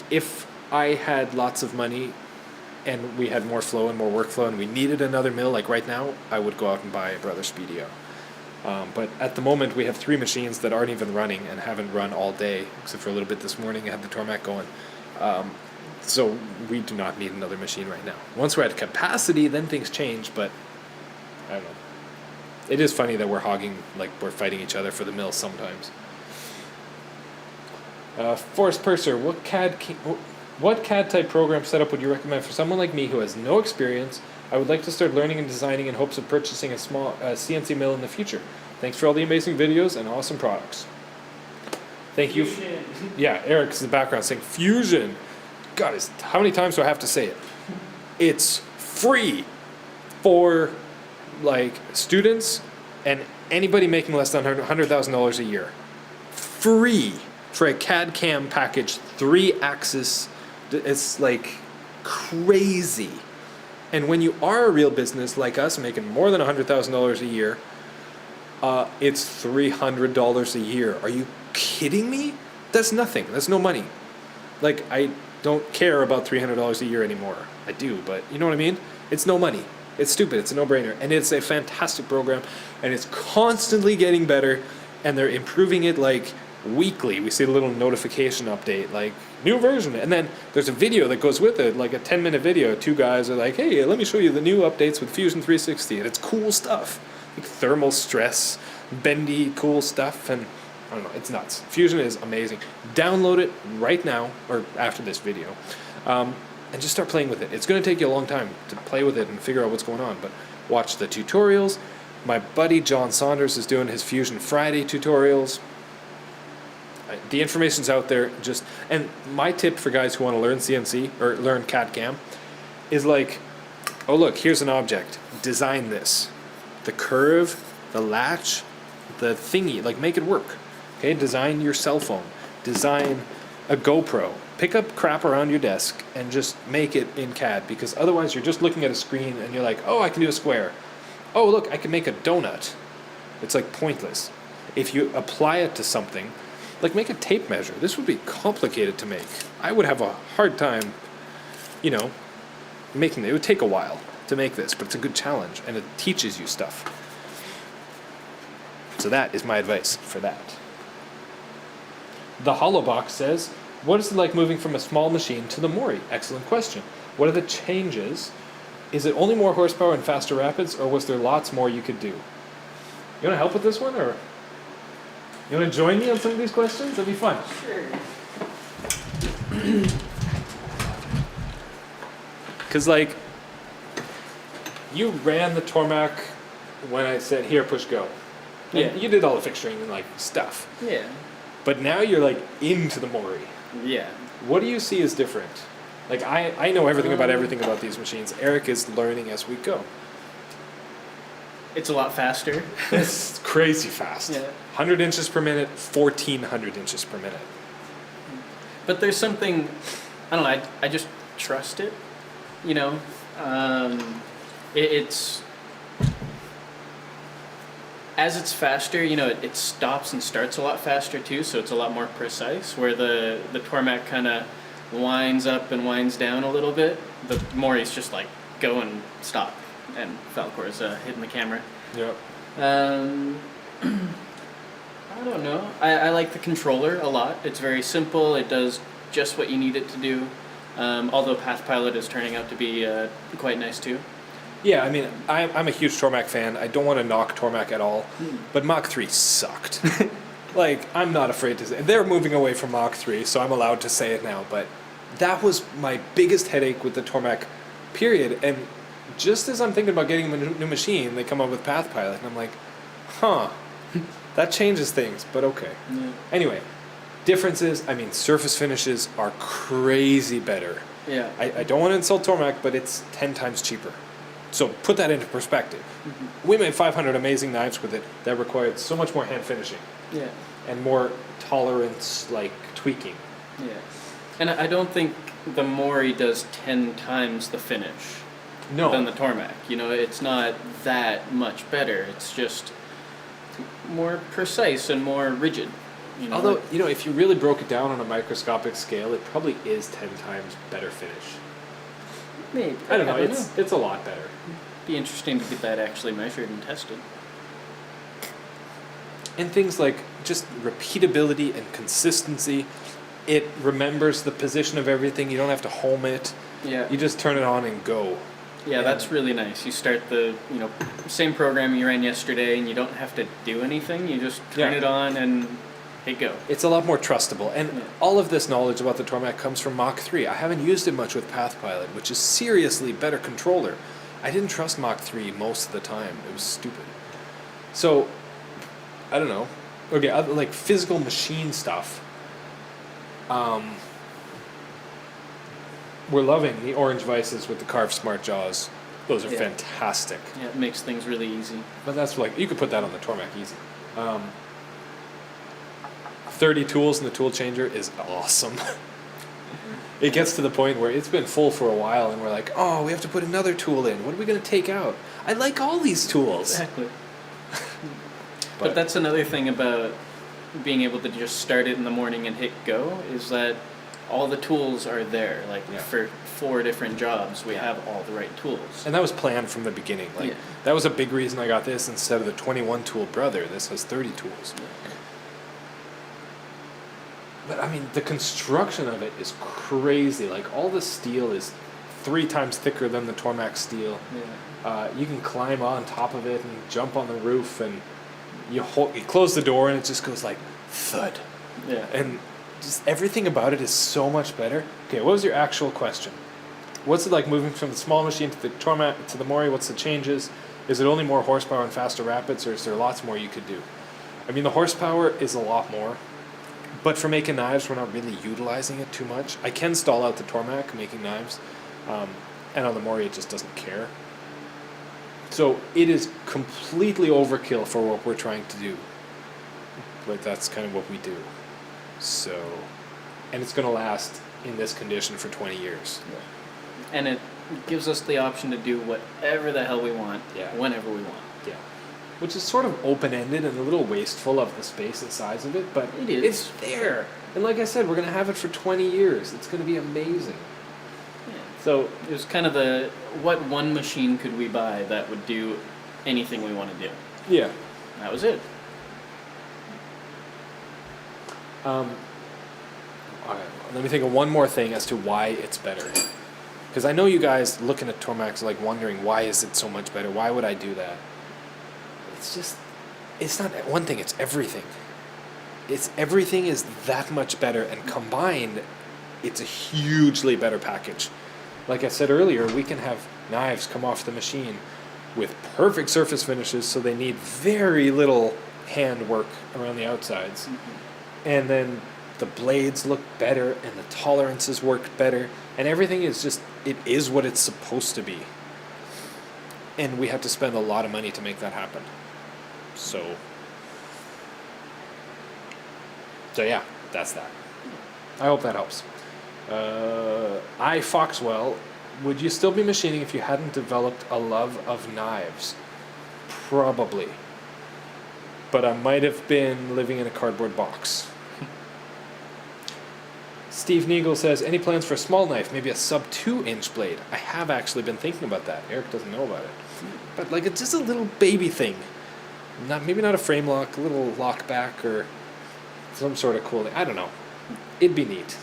If I had lots of money and we had more flow and more workflow and we needed another mill, like right now, I would go out and buy a Brother Speedio. But at the moment, we have 3 machines that aren't even running and haven't run all day, except for a little bit this morning. I had the Tormach going. So we do not need another machine right now. Once we're at capacity, then things change, but I don't know. It is funny that we're hogging, like we're fighting each other for the mill sometimes. Forrest Purser, what CAD type program setup would you recommend for someone like me who has no experience? I would like to start learning and designing in hopes of purchasing a small CNC mill in the future. Thanks for all the amazing videos and awesome products. Thank you. Yeah, Eric's in the background saying Fusion. God, how many times do I have to say it? It's free for like students and anybody making less than $100,000 a year. Free for a CAD CAM package, 3-axis. It's like crazy. And when you are a real business like us, making more than $100,000 a year, it's $300 a year. Are you kidding me? That's nothing. That's no money. Like, I don't care about $300 a year anymore. I do, but you know what I mean? It's no money. It's stupid. It's a no-brainer. And it's a fantastic program, and it's constantly getting better, and they're improving it like weekly. We see a little notification update, like new version, and then there's a video that goes with it, like a 10-minute video. 2 guys are like, hey, let me show you the new updates with Fusion 360, and it's cool stuff, like thermal stress, bendy, cool stuff, and I don't know, it's nuts. Fusion is amazing. Download it right now, or after this video, and just start playing with it. It's going to take you a long time to play with it and figure out what's going on, but watch the tutorials. My buddy John Saunders is doing his Fusion Friday tutorials. The information's out there. And my tip for guys who want to learn CNC or learn CAD CAM is like, oh look, here's an object. Design this. The curve, the latch, the thingy, like make it work. Okay, design your cell phone. Design a GoPro. Pick up crap around your desk and just make it in CAD, because otherwise you're just looking at a screen and you're like, oh, I can do a square. Oh, look, I can make a donut. It's like pointless. If you apply it to something, Like, make a tape measure. This would be complicated to make. I would have a hard time, you know, making it. It would take a while to make this, but it's a good challenge, and it teaches you stuff. So that is my advice for that. The Hollow Box says, what is it like moving from a small machine to the Mori? Excellent question. What are the changes? Is it only more horsepower and faster rapids, or was there lots more you could do? You want to help with this one, or you want to join me on some of these questions? That'd be fun. Sure. Because, like, you ran the Tormach when I said, here, push go. And Yeah. you did all the fixturing and, like, stuff. Yeah. But now you're, like, into the Mori. Yeah. What do you see as different? Like, I know everything about these machines. Eric is learning as we go. It's a lot faster. It's crazy fast. Yeah. 100 inches per minute, 1,400 inches per minute. But there's something, I don't know, I just trust it, you know. It's, as it's faster, you know, it stops and starts a lot faster too, so it's a lot more precise, where the Tormach kind of winds up and winds down a little bit. The Mori's just like go and stop, and Falcor's hitting the camera. Yep. I don't know. I like the controller a lot. It's very simple. It does just what you need it to do. Although PathPilot is turning out to be quite nice too. Yeah, I mean, I'm a huge Tormach fan. I don't want to knock Tormach at all, but Mach 3 sucked. Like, I'm not afraid to say. They're moving away from Mach 3, so I'm allowed to say it now, but that was my biggest headache with the Tormach, period. And just as I'm thinking about getting a new machine, they come up with PathPilot, and I'm like, huh, that changes things, but okay. Yeah. Anyway, differences, I mean, surface finishes are crazy better. Yeah. I don't want to insult Tormach, but it's 10 times cheaper. So put that into perspective. We made 500 amazing knives with it that required so much more hand finishing Yeah. and more tolerance, like tweaking. Yeah. And I don't think the Mori does 10 times the finish No. than the Tormach. You know, it's not that much better. It's just more precise and more rigid. You know? Although, you know, if you really broke it down on a microscopic scale, it probably is 10 times better finish. Maybe. I don't know, it's a lot better. Be interesting to get that actually measured and tested. And things like just repeatability and consistency. It remembers the position of everything. You don't have to home it. Yeah. You just turn it on and go. Yeah, that's really nice. You start the, you know, same program you ran yesterday, and you don't have to do anything. You just turn it on and hit go. It's a lot more trustable. And Yeah. all of this knowledge about the Tormach comes from Mach 3. I haven't used it much with PathPilot, which is seriously better controller. I didn't trust Mach 3 most of the time. It was stupid. So, I don't know. Okay, like physical machine stuff. We're loving the orange vices with the carved smart jaws. Those are fantastic. Yeah, it makes things really easy. But that's like, you could put that on the Tormach easy. 30 tools in the tool changer is awesome. It gets to the point where it's been full for a while and we're like, oh, we have to put another tool in. What are we going to take out? I like all these tools. Exactly. But that's another thing about being able to just start it in the morning and hit go, is that all the tools are there. Like for 4 different jobs, we have all the right tools. And that was planned from the beginning. Like that was a big reason I got this instead of the 21 tool brother. This has 30 tools. Yeah. But I mean, the construction of it is crazy. Like all the steel is 3 times thicker than the Tormach steel. Yeah. You can climb on top of it and jump on the roof, and you close the door and it just goes like thud. Yeah. And just everything about it is so much better. Okay, what was your actual question? What's it like moving from the small machine to the Tormach to the Mori? What's the changes? Is it only more horsepower and faster rapids, or is there lots more you could do? I mean, the horsepower is a lot more, but for making knives, we're not really utilizing it too much. I can stall out the Tormach making knives, and on the Mori it just doesn't care. So it is completely overkill for what we're trying to do. But that's kind of what we do. So, and it's going to last in this condition for 20 years. Yeah. And it gives us the option to do whatever the hell we want, Yeah. whenever we want. Yeah. which is sort of open-ended and a little wasteful of the space and size of it, but It is. it's there. And like I said, we're going to have it for 20 years. It's going to be amazing. Yeah. So it was kind of what one machine could we buy that would do anything we want to do? Yeah. That was it. All right, let me think of one more thing as to why it's better. Because I know you guys looking at Tormach's like wondering, why is it so much better? Why would I do that? It's just, it's not one thing, it's everything. Everything is that much better, and combined, it's a hugely better package. Like I said earlier, we can have knives come off the machine with perfect surface finishes, so they need very little hand work around the outsides. Mm-hmm. And then the blades look better, and the tolerances work better, and everything is just, it is what it's supposed to be. And we have to spend a lot of money to make that happen. So yeah, that's that. I hope that helps. Foxwell, would you still be machining if you hadn't developed a love of knives? Probably. But I might have been living in a cardboard box. Steve Neagle says, any plans for a small knife, maybe a sub 2-inch blade? I have actually been thinking about that. Eric doesn't know about it. But like, it's just a little baby thing. Maybe not a frame lock, a little lock back or some sort of cool thing. I don't know. It'd be neat.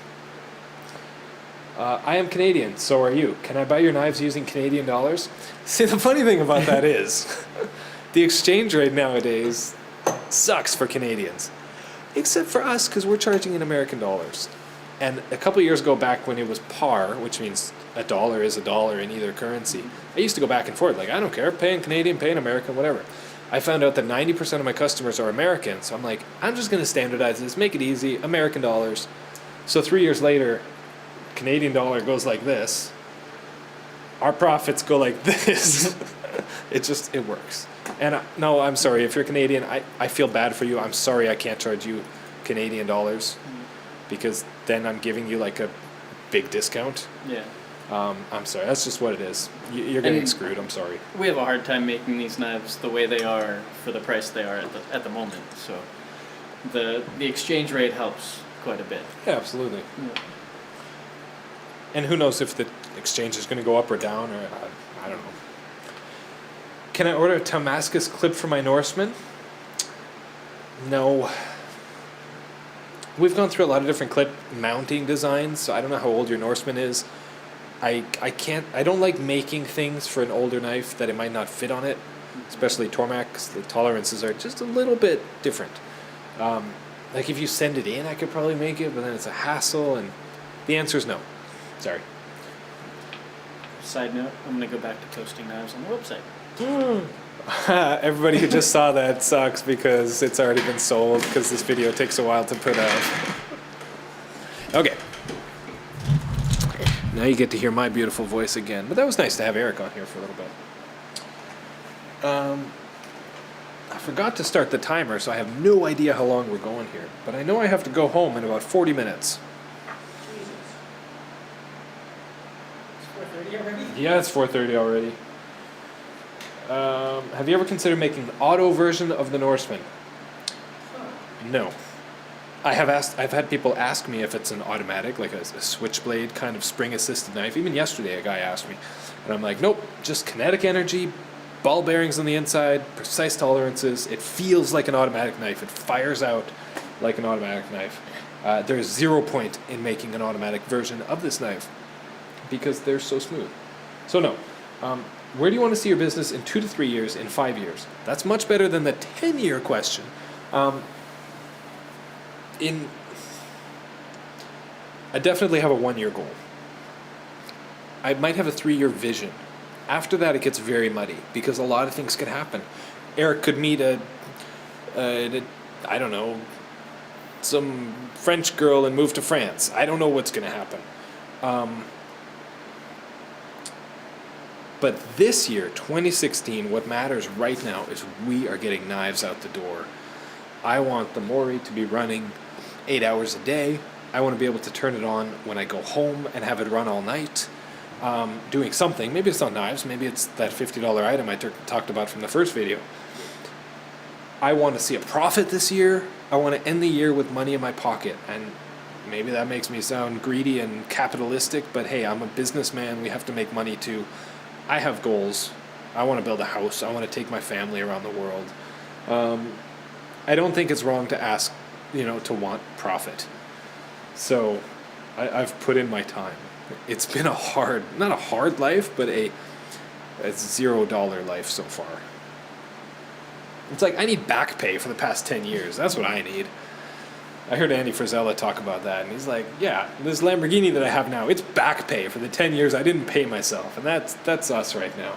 I am Canadian, so are you. Can I buy your knives using Canadian dollars? See, the funny thing about that is the exchange rate nowadays sucks for Canadians. Except for us, because we're charging in American dollars. And a couple of years ago, back when it was par, which means a dollar is a dollar in either currency, I used to go back and forth. Like, I don't care, pay in Canadian, pay in American, whatever. I found out that 90% of my customers are American, so I'm like, I'm just going to standardize this, make it easy, American dollars. So 3 years later, Canadian dollar goes like this. Our profits go like this. It works. And no, I'm sorry, if you're Canadian, I feel bad for you. I'm sorry I can't charge you Canadian dollars, because then I'm giving you like a big discount. Yeah. I'm sorry, that's just what it is. You're getting screwed, I'm sorry. We have a hard time making these knives the way they are for the price they are at the moment, so the exchange rate helps quite a bit. Yeah, absolutely. Yeah. And who knows if the exchange is going to go up or down, or I don't know. Can I order a Damascus clip for my Norseman? No. We've gone through a lot of different clip mounting designs, so I don't know how old your Norseman is. I don't like making things for an older knife that it might not fit on it, especially Tormach's. The tolerances are just a little bit different. Like if you send it in, I could probably make it, but then it's a hassle, and the answer is no. Sorry. Side note, I'm going to go back to posting knives on the website. Everybody who just saw that sucks because it's already been sold, because this video takes a while to put out. Okay. Now you get to hear my beautiful voice again. But that was nice to have Eric on here for a little bit. I forgot to start the timer, so I have no idea how long we're going here. But I know I have to go home in about 40 minutes. It's 4:30 already? Yeah, it's 4:30 already. Have you ever considered making an auto version of the Norseman? No. I've had people ask me if it's an automatic, like a switchblade kind of spring-assisted knife. Even yesterday, a guy asked me, and I'm like, nope, just kinetic energy, ball bearings on the inside, precise tolerances. It feels like an automatic knife. It fires out like an automatic knife. There's 0 point in making an automatic version of this knife because they're so smooth. So no. Where do you want to see your business in 2 to 3 years, in 5 years? That's much better than the 10-year question. I definitely have a 1-year goal. I might have a 3-year vision. After that, it gets very muddy because a lot of things could happen. Eric could meet I don't know, some French girl and move to France. I don't know what's going to happen. But this year, 2016, what matters right now is we are getting knives out the door. I want the Mori to be running 8 hours a day. I want to be able to turn it on when I go home and have it run all night, doing something. Maybe it's not knives. Maybe it's that $50 item I talked about from the first video. I want to see a profit this year. I want to end the year with money in my pocket. And maybe that makes me sound greedy and capitalistic, but hey, I'm a businessman. We have to make money too. I have goals. I want to build a house. I want to take my family around the world. I don't think it's wrong to ask, to want profit. So I've put in my time. It's been not a hard life, but a $0 life so far. It's like I need back pay for the past 10 years. That's what I need. I heard Andy Frisella talk about that, and he's like, yeah, this Lamborghini that I have now, it's back pay for the 10 years I didn't pay myself. And that's us right now.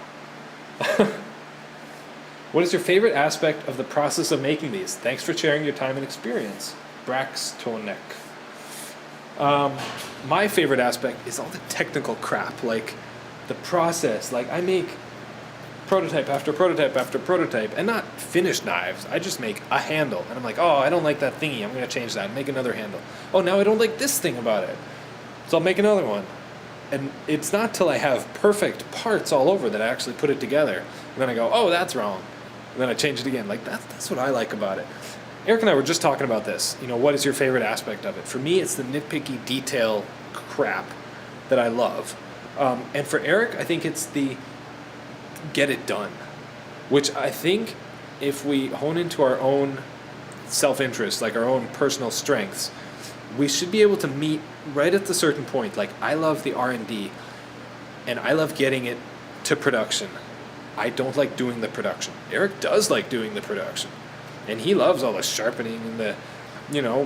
What is your favorite aspect of the process of making these? Thanks for sharing your time and experience. Brax Tonek. My favorite aspect is all the technical crap, like the process. Like I make prototype after prototype after prototype, and not finished knives. I just make a handle, and I'm like, oh, I don't like that thingy. I'm going to change that and make another handle. Oh, now I don't like this thing about it. So I'll make another one. And it's not till I have perfect parts all over that I actually put it together. And then I go, oh, that's wrong. And then I change it again. Like that's what I like about it. Eric and I were just talking about this. What is your favorite aspect of it? For me, it's the nitpicky detail crap that I love. And for Eric, I think it's the get it done, which I think if we hone into our own self-interest, like our own personal strengths, we should be able to meet right at the certain point. Like I love the R&D and I love getting it to production. I don't like doing the production. Eric does like doing the production, and he loves all the sharpening and the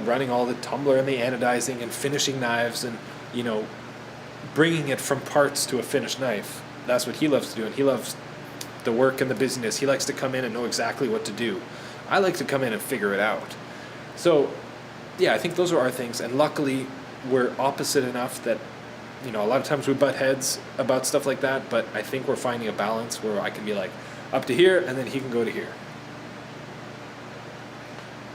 running all the tumbler and the anodizing and finishing knives and bringing it from parts to a finished knife. That's what he loves to do, and he loves the work and the busyness. He likes to come in and know exactly what to do. I like to come in and figure it out. So, yeah, I think those are our things, and luckily we're opposite enough that, a lot of times we butt heads about stuff like that, but I think we're finding a balance where I can be like, up to here, and then he can go to here.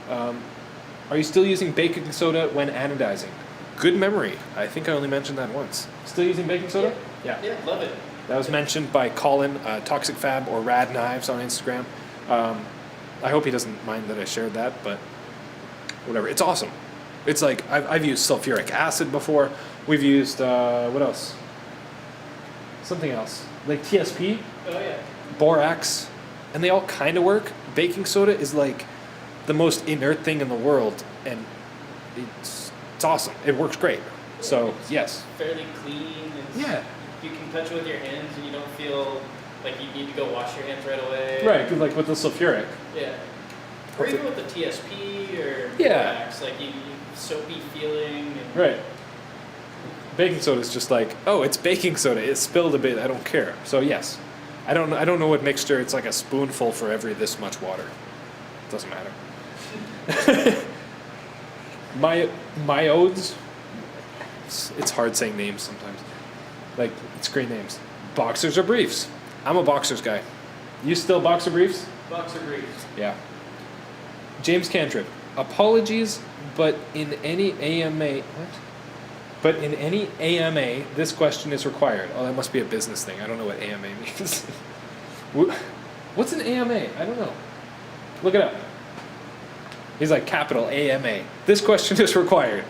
Are you still using baking soda when anodizing? Good memory. I think I only mentioned that once. Still using baking soda? Yeah, love it. That was mentioned by Colin, Toxic Fab or Rad Knives on Instagram. I hope he doesn't mind that I shared that, but whatever. It's awesome. It's like, I've used sulfuric acid before. We've used, what else? Something else. Like TSP. Oh, yeah. Borax. And they all kind of work. Baking soda is like the most inert thing in the world, and it's awesome. It works great. So, yes. Fairly clean. Yeah. You can touch it with your hands and you don't feel like you need to go wash your hands right away. Right, because like with the sulfuric. Yeah. Or even with the TSP or borax, like you soapy feeling. And right. Baking soda is just like, oh, it's baking soda. It spilled a bit. I don't care. So yes, I don't know what mixture. It's like a spoonful for every this much water. It doesn't matter. My odes. It's hard saying names sometimes. Like it's great names. Boxers or briefs. I'm a boxers guy. You still boxer briefs? Boxer briefs. Yeah. James Cantrip. Apologies, but in any AMA, what? But in any AMA, this question is required. Oh, that must be a business thing. I don't know what AMA means. What's an AMA? I don't know. Look it up. He's like, capital AMA. This question is required.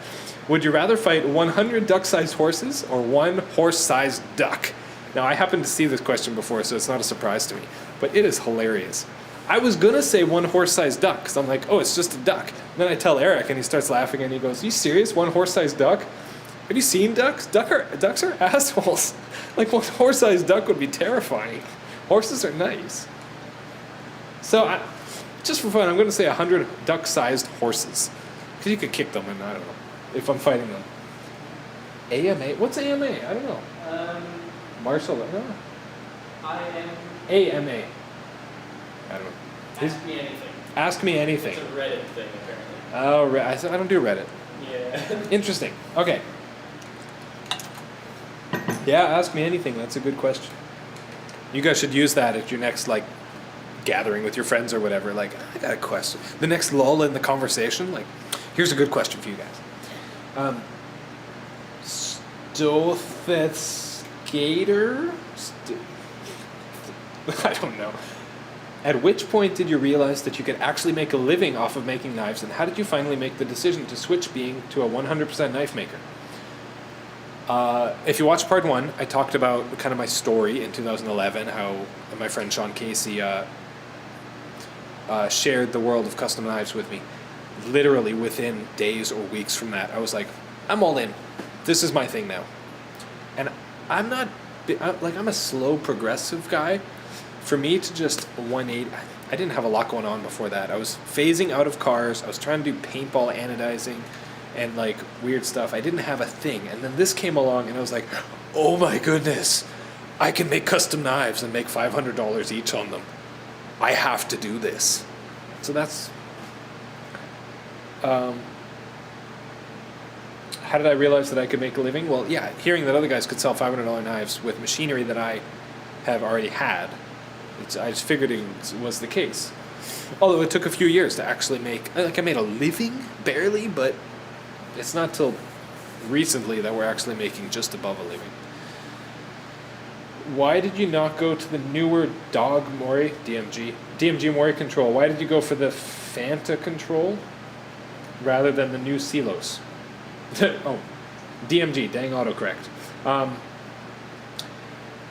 Would you rather fight 100 duck-sized horses or one horse-sized duck? Now, I happened to see this question before, so it's not a surprise to me. But it is hilarious. I was going to say one horse-sized duck, because I'm like, oh, it's just a duck. And then I tell Eric, and he starts laughing, and he goes, are you serious? One horse-sized duck? Have you seen ducks? Ducks are assholes. Like, one horse-sized duck would be terrifying. Horses are nice. So, just for fun, I'm going to say 100 duck-sized horses. Because you could kick them, and I don't know, if I'm fighting them. AMA? What's AMA? I don't know. Marshall? No. AMA. I don't know. Ask me anything. Ask me anything. It's a Reddit thing, apparently. Oh, I don't do Reddit. Yeah. Interesting. Okay. Yeah, ask me anything. That's a good question. You guys should use that at your next, like, gathering with your friends or whatever. Like, I got a question. The next lull in the conversation, like, here's a good question for you guys. Stotheth Skater? I don't know. At which point did you realize that you could actually make a living off of making knives, and how did you finally make the decision to switch being to a 100% knife maker? If you watch part 1, I talked about kind of my story in 2011, how my friend Sean Casey shared the world of custom knives with me. Literally within days or weeks from that, I was like, I'm all in. This is my thing now. And I'm not, I'm a slow progressive guy. For me to just 180, I didn't have a lot going on before that. I was phasing out of cars. I was trying to do paintball anodizing and like weird stuff. I didn't have a thing. And then this came along and I was like, oh my goodness, I can make custom knives and make $500 each on them. I have to do this. So that's, how did I realize that I could make a living? Well, yeah, hearing that other guys could sell $500 knives with machinery that I have already had, I just figured it was the case. Although it took a few years to actually make, like I made a living, barely, but it's not till recently that we're actually making just above a living. Why did you not go to the newer DMG Mori control? Why did you go for the Fanta control rather than the new Silos? Oh, DMG, dang autocorrect.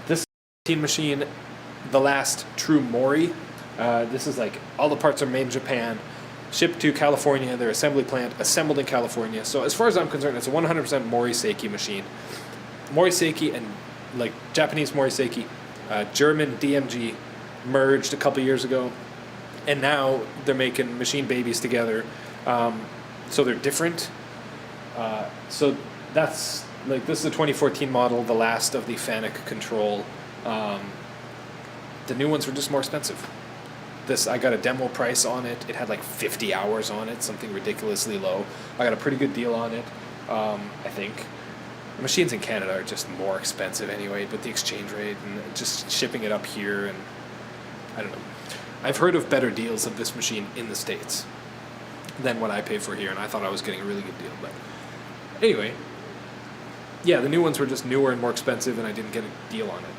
This machine, the last true Mori, this is like all the parts are made in Japan, shipped to California, their assembly plant, assembled in California. So as far as I'm concerned, it's a 100% Mori Seiki machine. Mori Seiki and like Japanese Mori Seiki, German DMG merged a couple years ago, and now they're making machine babies together. So they're different. So that's like, this is a 2014 model, the last of the Fanuc control. The new ones were just more expensive. This, I got a demo price on it. It had like 50 hours on it, something ridiculously low. I got a pretty good deal on it, I think. The machines in Canada are just more expensive anyway, but the exchange rate and just shipping it up here, and I don't know. I've heard of better deals of this machine in the States than what I pay for here, and I thought I was getting a really good deal. But anyway, yeah, the new ones were just newer and more expensive, and I didn't get a deal on it.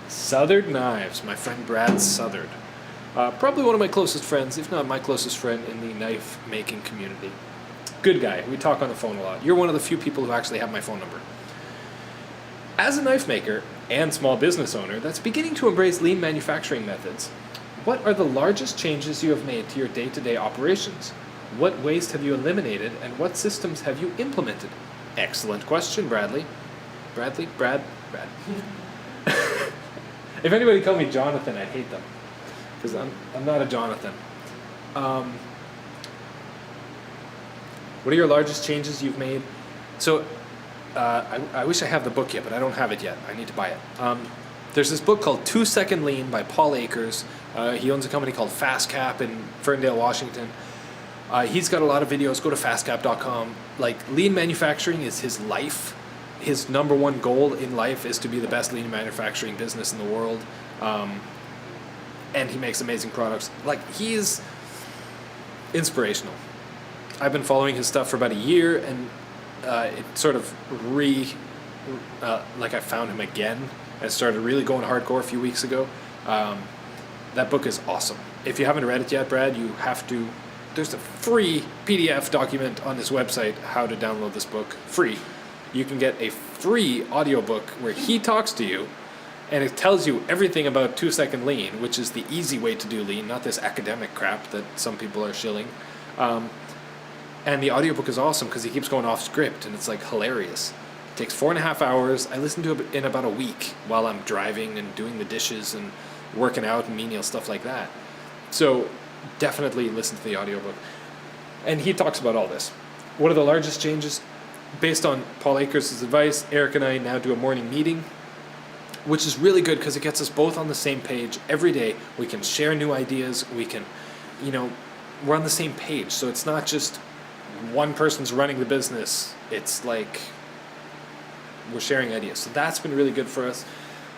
Southard Knives, my friend Brad Southard. Probably one of my closest friends, if not my closest friend in the knife making community. Good guy. We talk on the phone a lot. You're one of the few people who actually have my phone number. As a knife maker and small business owner that's beginning to embrace lean manufacturing methods, what are the largest changes you have made to your day-to-day operations? What waste have you eliminated, and what systems have you implemented? Excellent question, Bradley. Brad. If anybody called me Jonathan, I'd hate them, because I'm not a Jonathan. What are your largest changes you've made? So, I wish I have the book yet, but I don't have it yet. I need to buy it. There's this book called 2 Second Lean by Paul Akers. He owns a company called FastCap in Ferndale, Washington. He's got a lot of videos. Go to fastcap.com. Like, lean manufacturing is his life. His number one goal in life is to be the best lean manufacturing business in the world. And he makes amazing products. Like, he's inspirational. I've been following his stuff for about a year, and it sort of I found him again and started really going hardcore a few weeks ago. That book is awesome. If you haven't read it yet, Brad, you have to. There's a free PDF document on this website, how to download this book, free. You can get a free audiobook where he talks to you, and it tells you everything about 2 Second Lean, which is the easy way to do lean, not this academic crap that some people are shilling. And the audiobook is awesome because he keeps going off script, and it's like hilarious. It takes 4.5 hours. I listen to it in about a week while I'm driving and doing the dishes and working out and menial stuff like that. So definitely listen to the audiobook. And he talks about all this. What are the largest changes? Based on Paul Akers' advice, Eric and I now do a morning meeting, which is really good because it gets us both on the same page every day. We can share new ideas. We can, we're on the same page. So it's not just one person's running the business. It's like we're sharing ideas. So that's been really good for us.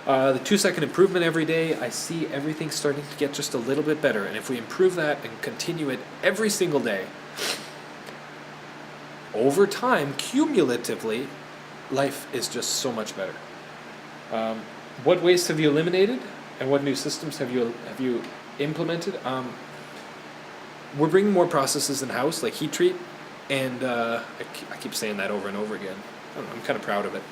The 2 second improvement every day, I see everything starting to get just a little bit better. And if we improve that and continue it every single day, over time, cumulatively, life is just so much better. What waste have you eliminated? And what new systems have you implemented? We're bringing more processes in house, like heat treat, and I keep saying that over and over again. I don't know, I'm kind of proud of it.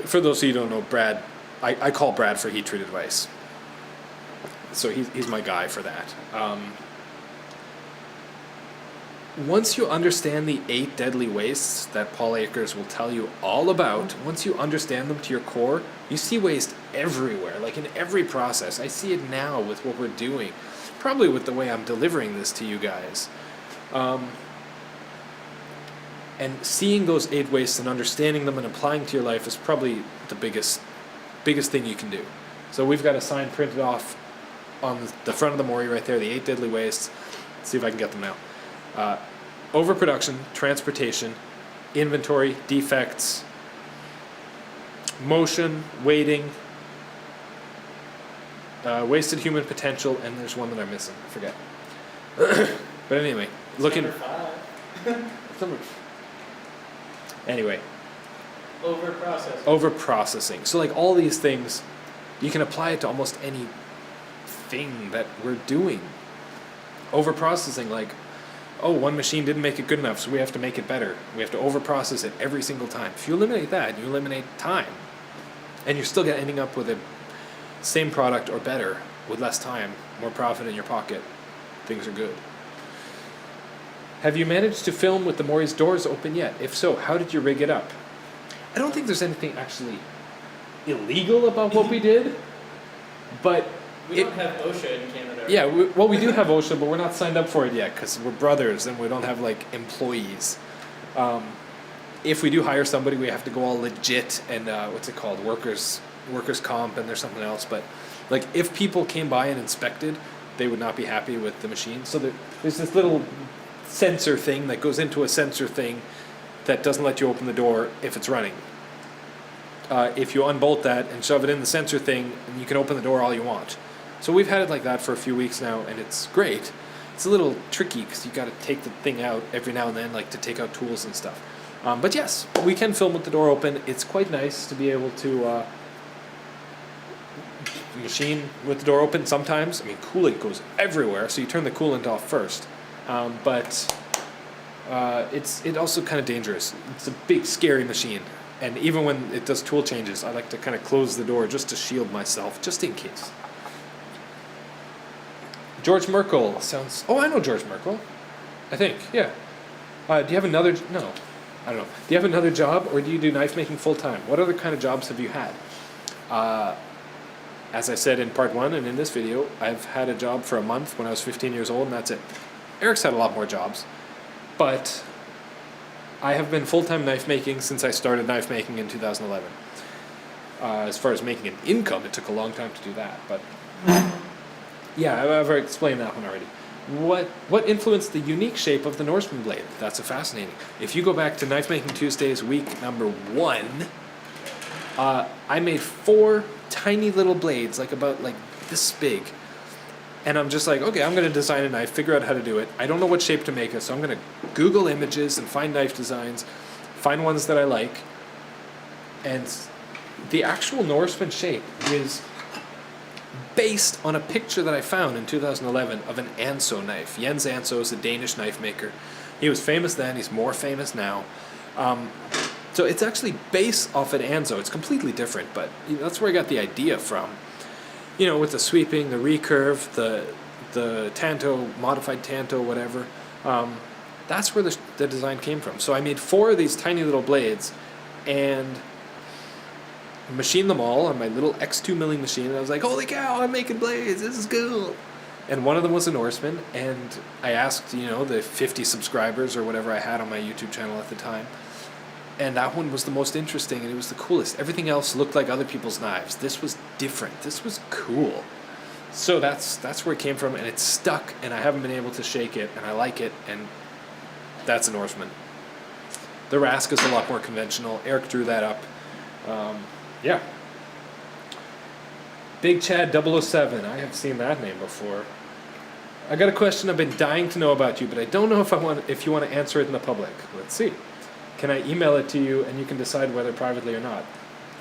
For those of you who don't know, Brad, I call Brad for heat treat advice. So he's my guy for that. Once you understand the 8 deadly wastes that Paul Akers will tell you all about, once you understand them to your core, you see waste everywhere, like in every process. I see it now with what we're doing, probably with the way I'm delivering this to you guys. And seeing those 8 wastes and understanding them and applying to your life is probably the biggest thing you can do. So we've got a sign printed off on the front of the Mori right there, the 8 deadly wastes. Let's see if I can get them now. Overproduction, transportation, inventory, defects, motion, weighting, wasted human potential, and there's one that I'm missing. I forget. But anyway, looking. Anyway. Overprocessing. So like all these things, you can apply it to almost any thing that we're doing. Overprocessing, like, oh, one machine didn't make it good enough, so we have to make it better. We have to overprocess it every single time. If you eliminate that, you eliminate time. And you're still ending up with a same product or better with less time, more profit in your pocket. Things are good. Have you managed to film with the Mori's doors open yet? If so, how did you rig it up? I don't think there's anything actually illegal about what we did, but we don't have OSHA in Canada. Yeah, we do have OSHA, but we're not signed up for it yet because we're brothers and we don't have like employees. If we do hire somebody, we have to go all legit and what's it called, workers comp, and there's something else. But like if people came by and inspected, they would not be happy with the machine. So there's this little sensor thing that goes into a sensor thing that doesn't let you open the door if it's running. If you unbolt that and shove it in the sensor thing, you can open the door all you want. So we've had it like that for a few weeks now, and it's great. It's a little tricky because you got to take the thing out every now and then, like to take out tools and stuff. But yes, we can film with the door open. It's quite nice to be able to machine with the door open sometimes. I mean, coolant goes everywhere, so you turn the coolant off first. But it's also kind of dangerous. It's a big, scary machine. And even when it does tool changes, I like to kind of close the door just to shield myself, just in case. George Merkel sounds... Oh, I know George Merkel. I think, yeah. Do you have another... No, I don't know. Do you have another job, or do you do knife making full-time? What other kind of jobs have you had? As I said in part 1 and in this video, I've had a job for a month when I was 15 years old, and that's it. Eric's had a lot more jobs, but I have been full-time knife making since I started knife making in 2011. As far as making an income, it took a long time to do that, but yeah, I've explained that one already. What influenced the unique shape of the Norseman blade? That's fascinating. If you go back to Knife Making Tuesdays week number 1, I made 4 tiny little blades, about this big. And I'm just like, okay, I'm going to design a knife, figure out how to do it. I don't know what shape to make it, so I'm going to Google images and find knife designs, find ones that I like. And the actual Norseman shape is based on a picture that I found in 2011 of an Anso knife. Jens Anso is a Danish knife maker. He was famous then, he's more famous now. So it's actually based off an Anso. It's completely different, but that's where I got the idea from. With the sweeping, the recurve, the tanto, modified tanto, whatever. That's where the design came from. So I made 4 of these tiny little blades and machined them all on my little X2 milling machine. And I was like, holy cow, I'm making blades, this is cool. And one of them was a Norseman, and I asked, the 50 subscribers or whatever I had on my YouTube channel at the time. And that one was the most interesting, and it was the coolest. Everything else looked like other people's knives. This was different. This was cool. So that's where it came from, and it's stuck, and I haven't been able to shake it, and I like it, and that's a Norseman. The Rask is a lot more conventional. Eric drew that up. Yeah. Big Chad 007. I have seen that name before. I got a question I've been dying to know about you, but I don't know if you want to answer it in the public. Let's see. Can I email it to you and you can decide whether privately or not?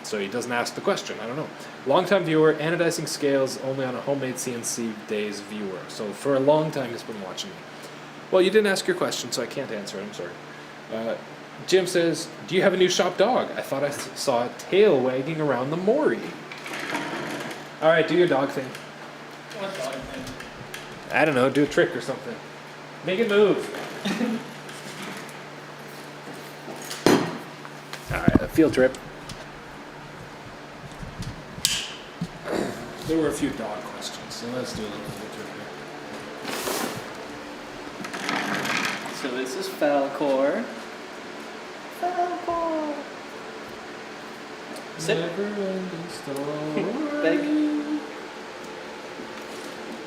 So he doesn't ask the question. I don't know. Long-time viewer, anodizing scales only on a homemade CNC days viewer. So for a long time he's been watching me. Well, you didn't ask your question, so I can't answer it. I'm sorry. Jim says, do you have a new shop dog? I thought I saw a tail wagging around the Mori. All right, do your dog thing. What dog thing? I don't know, do a trick or something. Make it move. All right, a field trip. There were a few dog questions, so let's do a little field trip here. So this is Falcor. Falcor. Sit. Never-ending story. Beg.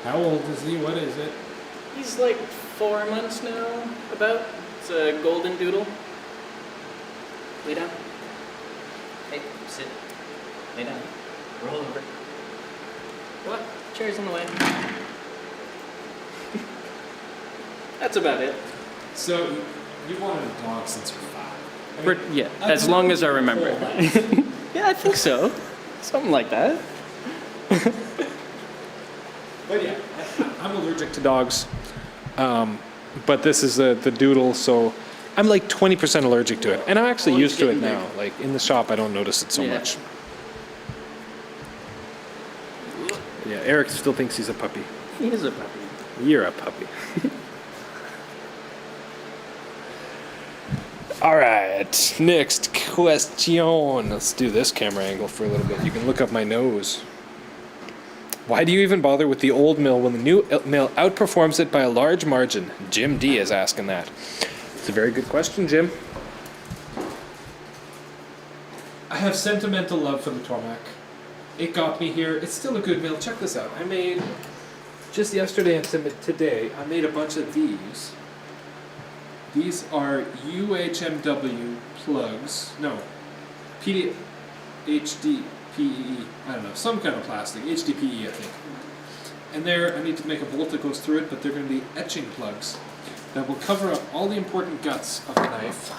How old is he? What is it? He's like 4 months now, about. It's a golden doodle. Lay down. Hey, sit. Lay down. Roll over. What? Chair's in the way. That's about it. So, you wanted a dog since you're 5. I mean, Yeah, as long as I remember. Yeah, I think so. Something like that. But yeah, I'm allergic to dogs. But this is the doodle, so I'm like 20% allergic to it. And I'm actually used to it now. Like in the shop, I don't notice it so much. Yeah, Eric still thinks he's a puppy. He is a puppy. You're a puppy. All right, next question. Let's do this camera angle for a little bit. You can look up my nose. Why do you even bother with the old mill when the new mill outperforms it by a large margin? Jim D is asking that. It's a very good question, Jim. I have sentimental love for the Tormach. It got me here. It's still a good mill. Check this out. I made, just yesterday and today, I made a bunch of these. These are UHMW plugs. No, HDPE. I don't know, some kind of plastic. HDPE, I think. And there, I need to make a bolt that goes through it, but they're going to be etching plugs that will cover up all the important guts of the knife,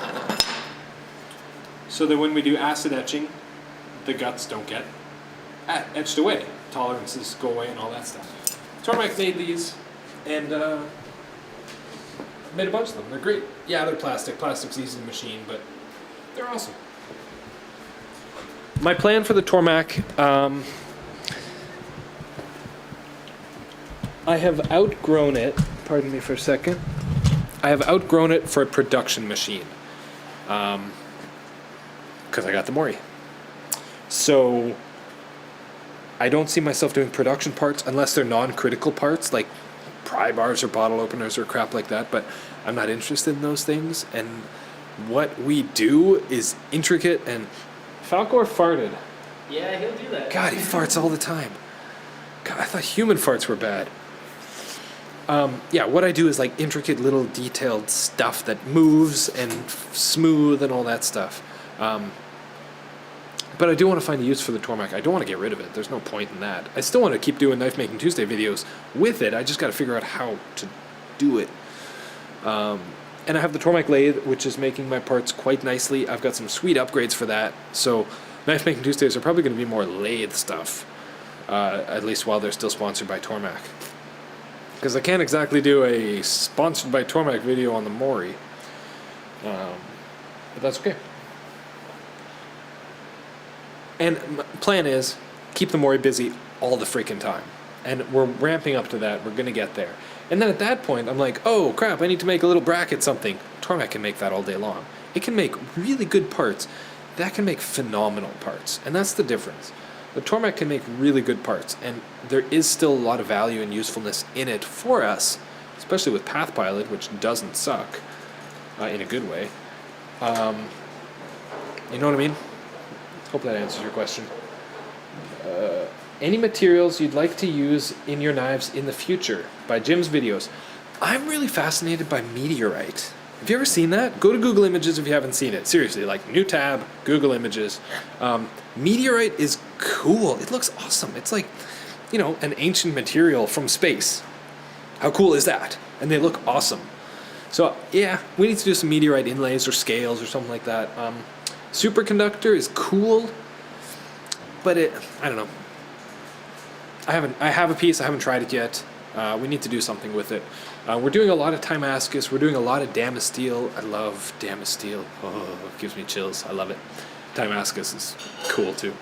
so that when we do acid etching, the guts don't get etched away. Tolerances go away and all that stuff. Tormach made these, and made a bunch of them. They're great. Yeah, they're plastic. Plastic's easy to machine, but they're awesome. My plan for the Tormach, I have outgrown it. Pardon me for a second. I have outgrown it for a production machine, because I got the Mori. So I don't see myself doing production parts unless they're non-critical parts, like pry bars or bottle openers or crap like that, but I'm not interested in those things. And what we do is intricate, and Falcor farted. Yeah, he'll do that. God, he farts all the time. God, I thought human farts were bad. Yeah, what I do is like intricate little detailed stuff that moves and smooth and all that stuff. But I do want to find a use for the Tormach. I don't want to get rid of it. There's no point in that. I still want to keep doing Knife Making Tuesday videos with it. I just got to figure out how to do it. And I have the Tormach lathe, which is making my parts quite nicely. I've got some sweet upgrades for that. So Knife Making Tuesdays are probably going to be more lathe stuff, at least while they're still sponsored by Tormach. Because I can't exactly do a sponsored by Tormach video on the Mori. But that's okay. And my plan is keep the Mori busy all the freaking time. And we're ramping up to that. We're going to get there. And then at that point, I'm like, oh crap, I need to make a little bracket something. Tormach can make that all day long. It can make really good parts. That can make phenomenal parts. And that's the difference. The Tormach can make really good parts, and there is still a lot of value and usefulness in it for us, especially with Pathpilot, which doesn't suck in a good way. You know what I mean? Hope that answers your question. Any materials you'd like to use in your knives in the future? By Jim's videos. I'm really fascinated by meteorite. Have you ever seen that? Go to Google Images if you haven't seen it. Seriously, like new tab, Google Images. Meteorite is cool. It looks awesome. It's like, you know, an ancient material from space. How cool is that? And they look awesome. So yeah, we need to do some meteorite inlays or scales or something like that. Superconductor is cool. but I don't know. I have a piece. I haven't tried it yet. We need to do something with it. We're doing a lot of Damascus. We're doing a lot of Damasteel. I love Damasteel. Oh, it gives me chills. I love it. Damascus is cool too.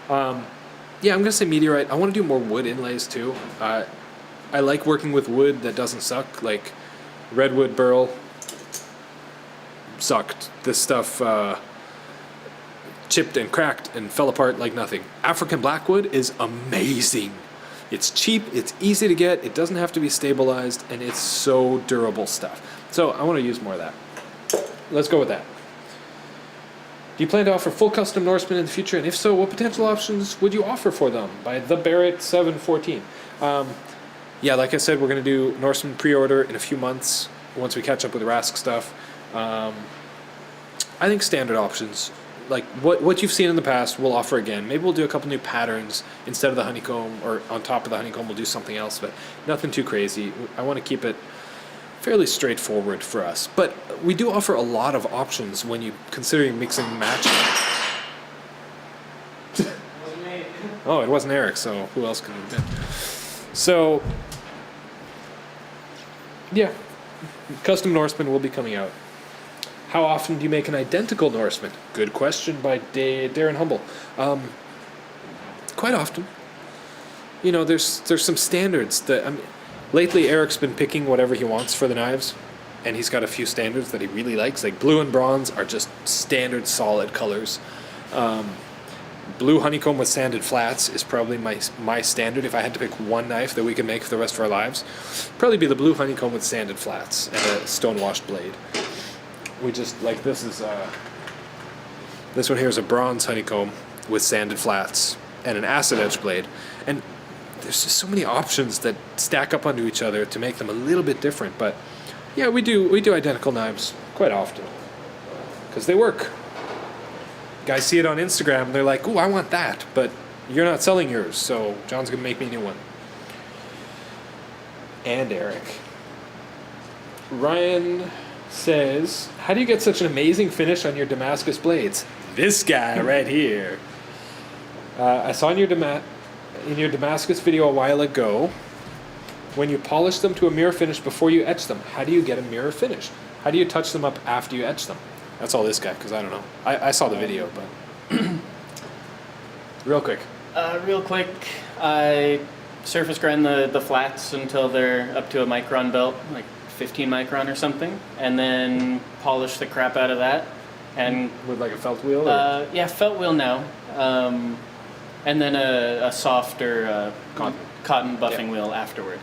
Yeah, I'm gonna say meteorite. I want to do more wood inlays too. I like working with wood that doesn't suck. Like redwood burl sucked. This stuff chipped and cracked and fell apart like nothing. African blackwood is amazing. It's cheap, it's easy to get, it doesn't have to be stabilized, and it's so durable stuff. So I want to use more of that. Let's go with that. Do you plan to offer full custom Norseman in the future? And if so, what potential options would you offer for them? By the Barrett 714. Yeah, like I said, we're going to do Norseman pre-order in a few months once we catch up with the Rask stuff. I think standard options, like what you've seen in the past, we'll offer again. Maybe we'll do a couple new patterns instead of the honeycomb, or on top of the honeycomb we'll do something else, but nothing too crazy. I want to keep it fairly straightforward for us. But we do offer a lot of options when you considering mixing and matching. Oh, it wasn't Eric, so who else could it have been? So, yeah, custom Norseman will be coming out. How often do you make an identical Norseman? Good question by Darren Humble. Quite often. You know, there's some standards that lately Eric's been picking whatever he wants for the knives, and he's got a few standards that he really likes. Like blue and bronze are just standard solid colors. Blue honeycomb with sanded flats is probably my standard. If I had to pick one knife that we could make for the rest of our lives, probably be the blue honeycomb with sanded flats and a stone washed blade. We just like this one here is a bronze honeycomb with sanded flats and an acid edge blade, and there's just so many options that stack up onto each other to make them a little bit different. But yeah, we do identical knives quite often because they work. Guys see it on Instagram and they're like, "Ooh, I want that," but you're not selling yours, so John's gonna make me a new one. And Eric. Ryan says, how do you get such an amazing finish on your Damascus blades? This guy right here. I saw in your Damascus video a while ago, when you polish them to a mirror finish before you etch them, how do you get a mirror finish? How do you touch them up after you etch them? That's all this guy, because I don't know. I saw the video, but... Real quick, I surface grind the flats until they're up to a micron belt, like 15 micron or something, and then polish the crap out of that. And with like a felt wheel? Yeah, felt wheel now. And then a softer cotton buffing wheel afterward.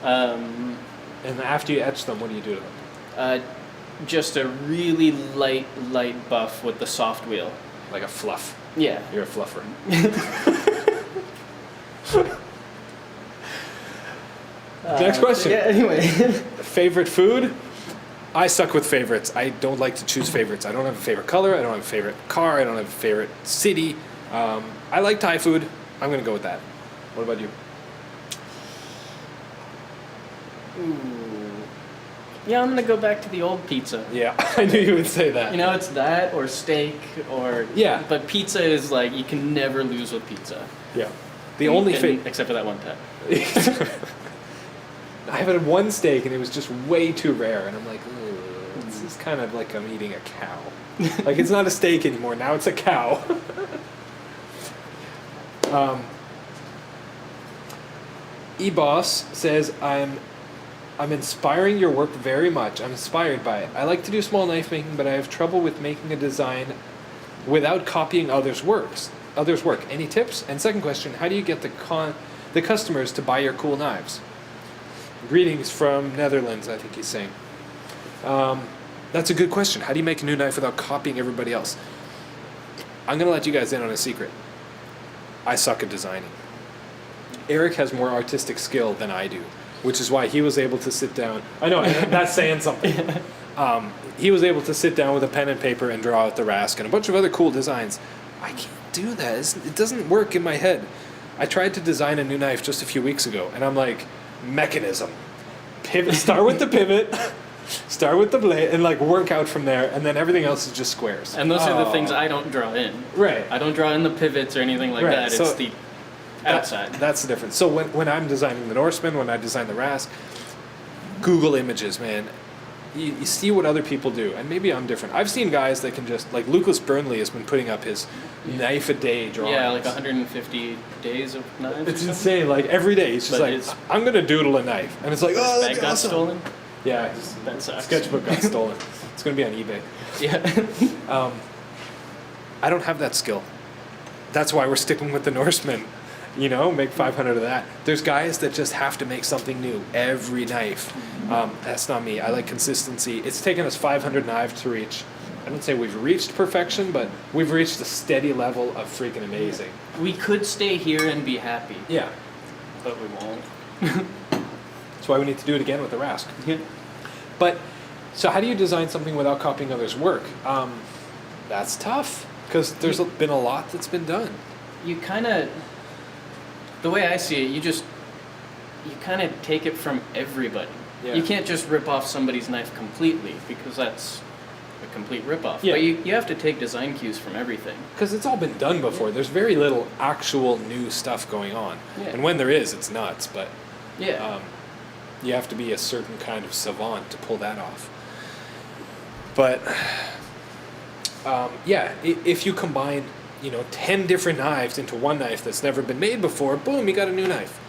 And after you etch them, what do you do to them? Just a really light buff with the soft wheel. Like a fluff. Yeah. You're a fluffer. Next question. Yeah, anyway. Favorite food? I suck with favorites. I don't like to choose favorites. I don't have a favorite color. I don't have a favorite car. I don't have a favorite city. I like Thai food. I'm going to go with that. What about you? Ooh. Yeah, I'm going to go back to the old pizza. Yeah, I knew you would say that. You know, it's that or steak or... Yeah. But pizza is like, you can never lose with pizza. Yeah. The only except for that one time. I've had one steak and it was just way too rare, and I'm like, this is kind of like I'm eating a cow. Like, it's not a steak anymore. Now it's a cow. eBoss says, I'm inspiring your work very much. I'm inspired by it. I like to do small knife making, but I have trouble with making a design without copying others' work. Any tips? And second question, how do you get the customers to buy your cool knives? Greetings from Netherlands, I think he's saying. That's a good question. How do you make a new knife without copying everybody else? I'm going to let you guys in on a secret. I suck at designing. Eric has more artistic skill than I do, which is why he was able to sit down. I know, that's saying something. He was able to sit down with a pen and paper and draw out the Rask and a bunch of other cool designs. I can't do that. It doesn't work in my head. I tried to design a new knife just a few weeks ago, and I'm like, mechanism. Pivot. Start with the pivot. Start with the blade and like work out from there, and then everything else is just squares. And those are the things I don't draw in. Right. I don't draw in the pivots or anything like that. So it's the outside. That's the difference. So when I'm designing the Norseman, when I design the Rask, Google images, man. You see what other people do, and maybe I'm different. I've seen guys that can just, like Lucas Burnley has been putting up his knife a day drawings. Yeah, like 150 days of knives. It's insane. Like every day, he's just I'm gonna doodle a knife, and it's like, oh, that got awesome. stolen. Yeah, That sucks. sketchbook got stolen. It's gonna be on eBay. Yeah. I don't have that skill. That's why we're sticking with the Norseman. You know, make 500 of that. There's guys that just have to make something new every knife. That's not me. I like consistency. It's taken us 500 knives to reach. I don't say we've reached perfection, but we've reached a steady level of freaking amazing. We could stay here and be happy. Yeah. But we won't. That's why we need to do it again with the Rask. Yeah. But, so how do you design something without copying others' work? That's tough, because there's been a lot that's been done. You kind of, the way I see it, you kind of take it from everybody. Yeah. You can't just rip off somebody's knife completely, because that's a complete rip-off. Yeah. But you have to take design cues from everything. Because it's all been done before. There's very little actual new stuff going on. Yeah. And when there is, it's nuts, but Yeah. you have to be a certain kind of savant to pull that off. But, yeah, if you combine, 10 different knives into one knife that's never been made before, boom, you got a new knife.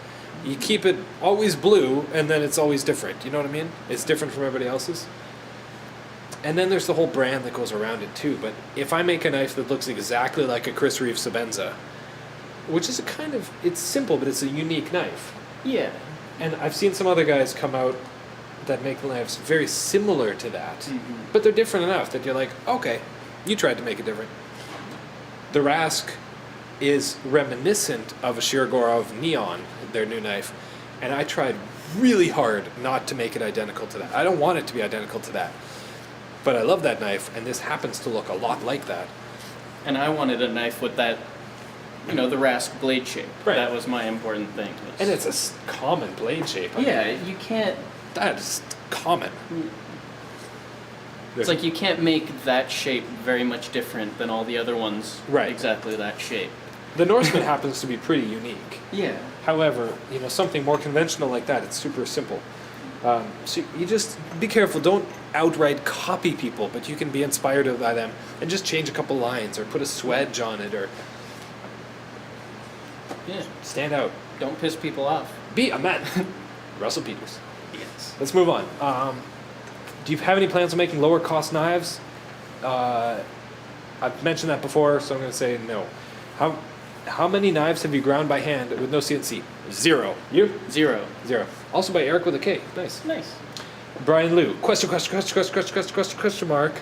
You keep it always blue, and then it's always different. You know what I mean? It's different from everybody else's. And then there's the whole brand that goes around it too. But if I make a knife that looks exactly like a Chris Reeve Sebenza, which is it's simple, but it's a unique knife. Yeah. And I've seen some other guys come out that make knives very similar to that, Mm-hmm. but they're different enough that you're like, okay, you tried to make it different. The Rask is reminiscent of a Shirogorov Neon, their new knife, and I tried really hard not to make it identical to that. I don't want it to be identical to that, but I love that knife, and this happens to look a lot like that. And I wanted a knife with that, the Rask blade shape. Right. That was my important thing. And it's a common blade shape. I mean, you can't. that is common. It's like you can't make that shape very much different than all the other ones. Right. Exactly that shape. The Norseman happens to be pretty unique. Yeah. However, something more conventional like that, it's super simple. So you just be careful. Don't outright copy people, but you can be inspired by them and just change a couple lines or put a swedge on it or Yeah. stand out. Don't piss people off. Be a man. Russell Peters. Yes. Let's move on. Do you have any plans on making lower cost knives? I've mentioned that before, so I'm going to say no. How many knives have you ground by hand with no CNC? 0. You? 0. 0. Also by Eric with a K. Nice. Nice. Brian Liu. Question mark.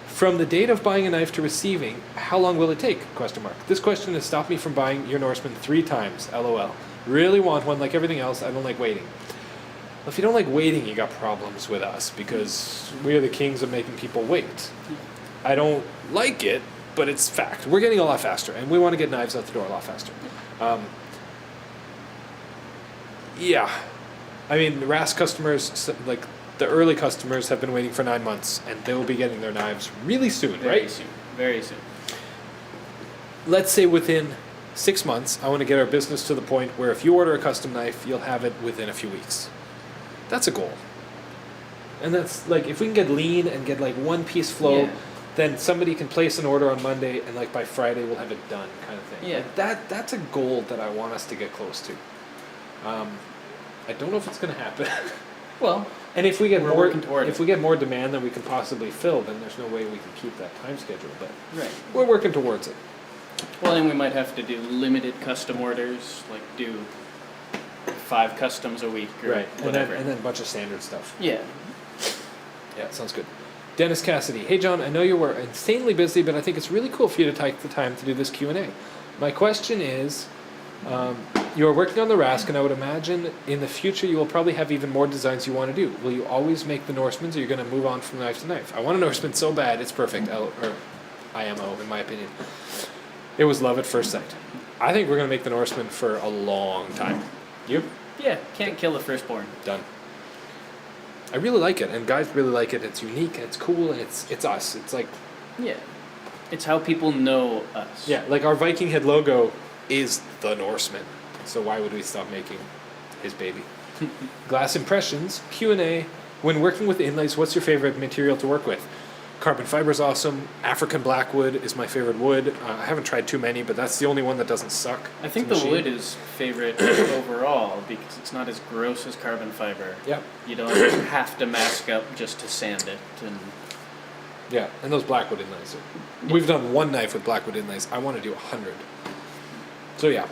From the date of buying a knife to receiving, how long will it take? Question mark. This question has stopped me from buying your Norseman 3 times. LOL. Really want one. Like everything else, I don't like waiting. Well, if you don't like waiting, you got problems with us because we are the kings of making people wait. I don't like it, but it's fact. We're getting a lot faster, and we want to get knives out the door a lot faster. Yeah. I mean, the Rask customers, like the early customers, have been waiting for 9 months, and they will be getting their knives really soon, Very right? soon. Very soon. Let's say within 6 months, I want to get our business to the point where if you order a custom knife, you'll have it within a few weeks. That's a goal. And that's like, if we can get lean and get like one piece flow, Yeah. then somebody can place an order on Monday and like by Friday we'll have it done, kind of thing. Yeah. Like that's a goal that I want us to get close to. I don't know if it's going to happen. Well, And if we get We're more, working toward if it. we get more demand than we can possibly fill, then there's no way we can keep that time schedule. But right. we're working towards it. Well, then we might have to do limited custom orders, like do 5 customs a week or whatever. And then a bunch of standard stuff. Yeah. Yeah, sounds good. Dennis Cassidy. Hey, John, I know you were insanely busy, but I think it's really cool for you to take the time to do this Q&A. My question is, you are working on the Rask, and I would imagine in the future you will probably have even more designs you want to do. Will you always make the Norsemans, or are you going to move on from knife to knife? I want a Norseman so bad, it's perfect. IMO, in my opinion. It was love at first sight. I think we're going to make the Norseman for a long time. You? Yeah. Can't kill the firstborn. Done. I really like it, and guys really like it. It's unique, and it's cool, and it's us. It's like, Yeah. It's how people know us. yeah, like our Viking head logo is the Norseman. So why would we stop making his baby? Glass impressions, Q&A. When working with inlays, what's your favorite material to work with? Carbon fiber is awesome. African blackwood is my favorite wood. I haven't tried too many, but that's the only one that doesn't suck. I think the wood is favorite overall because it's not as gross as carbon fiber. Yeah. You don't have to mask up just to sand it. And Yeah, and those blackwood inlays. We've done one knife with blackwood inlays. I want to do 100. So yeah.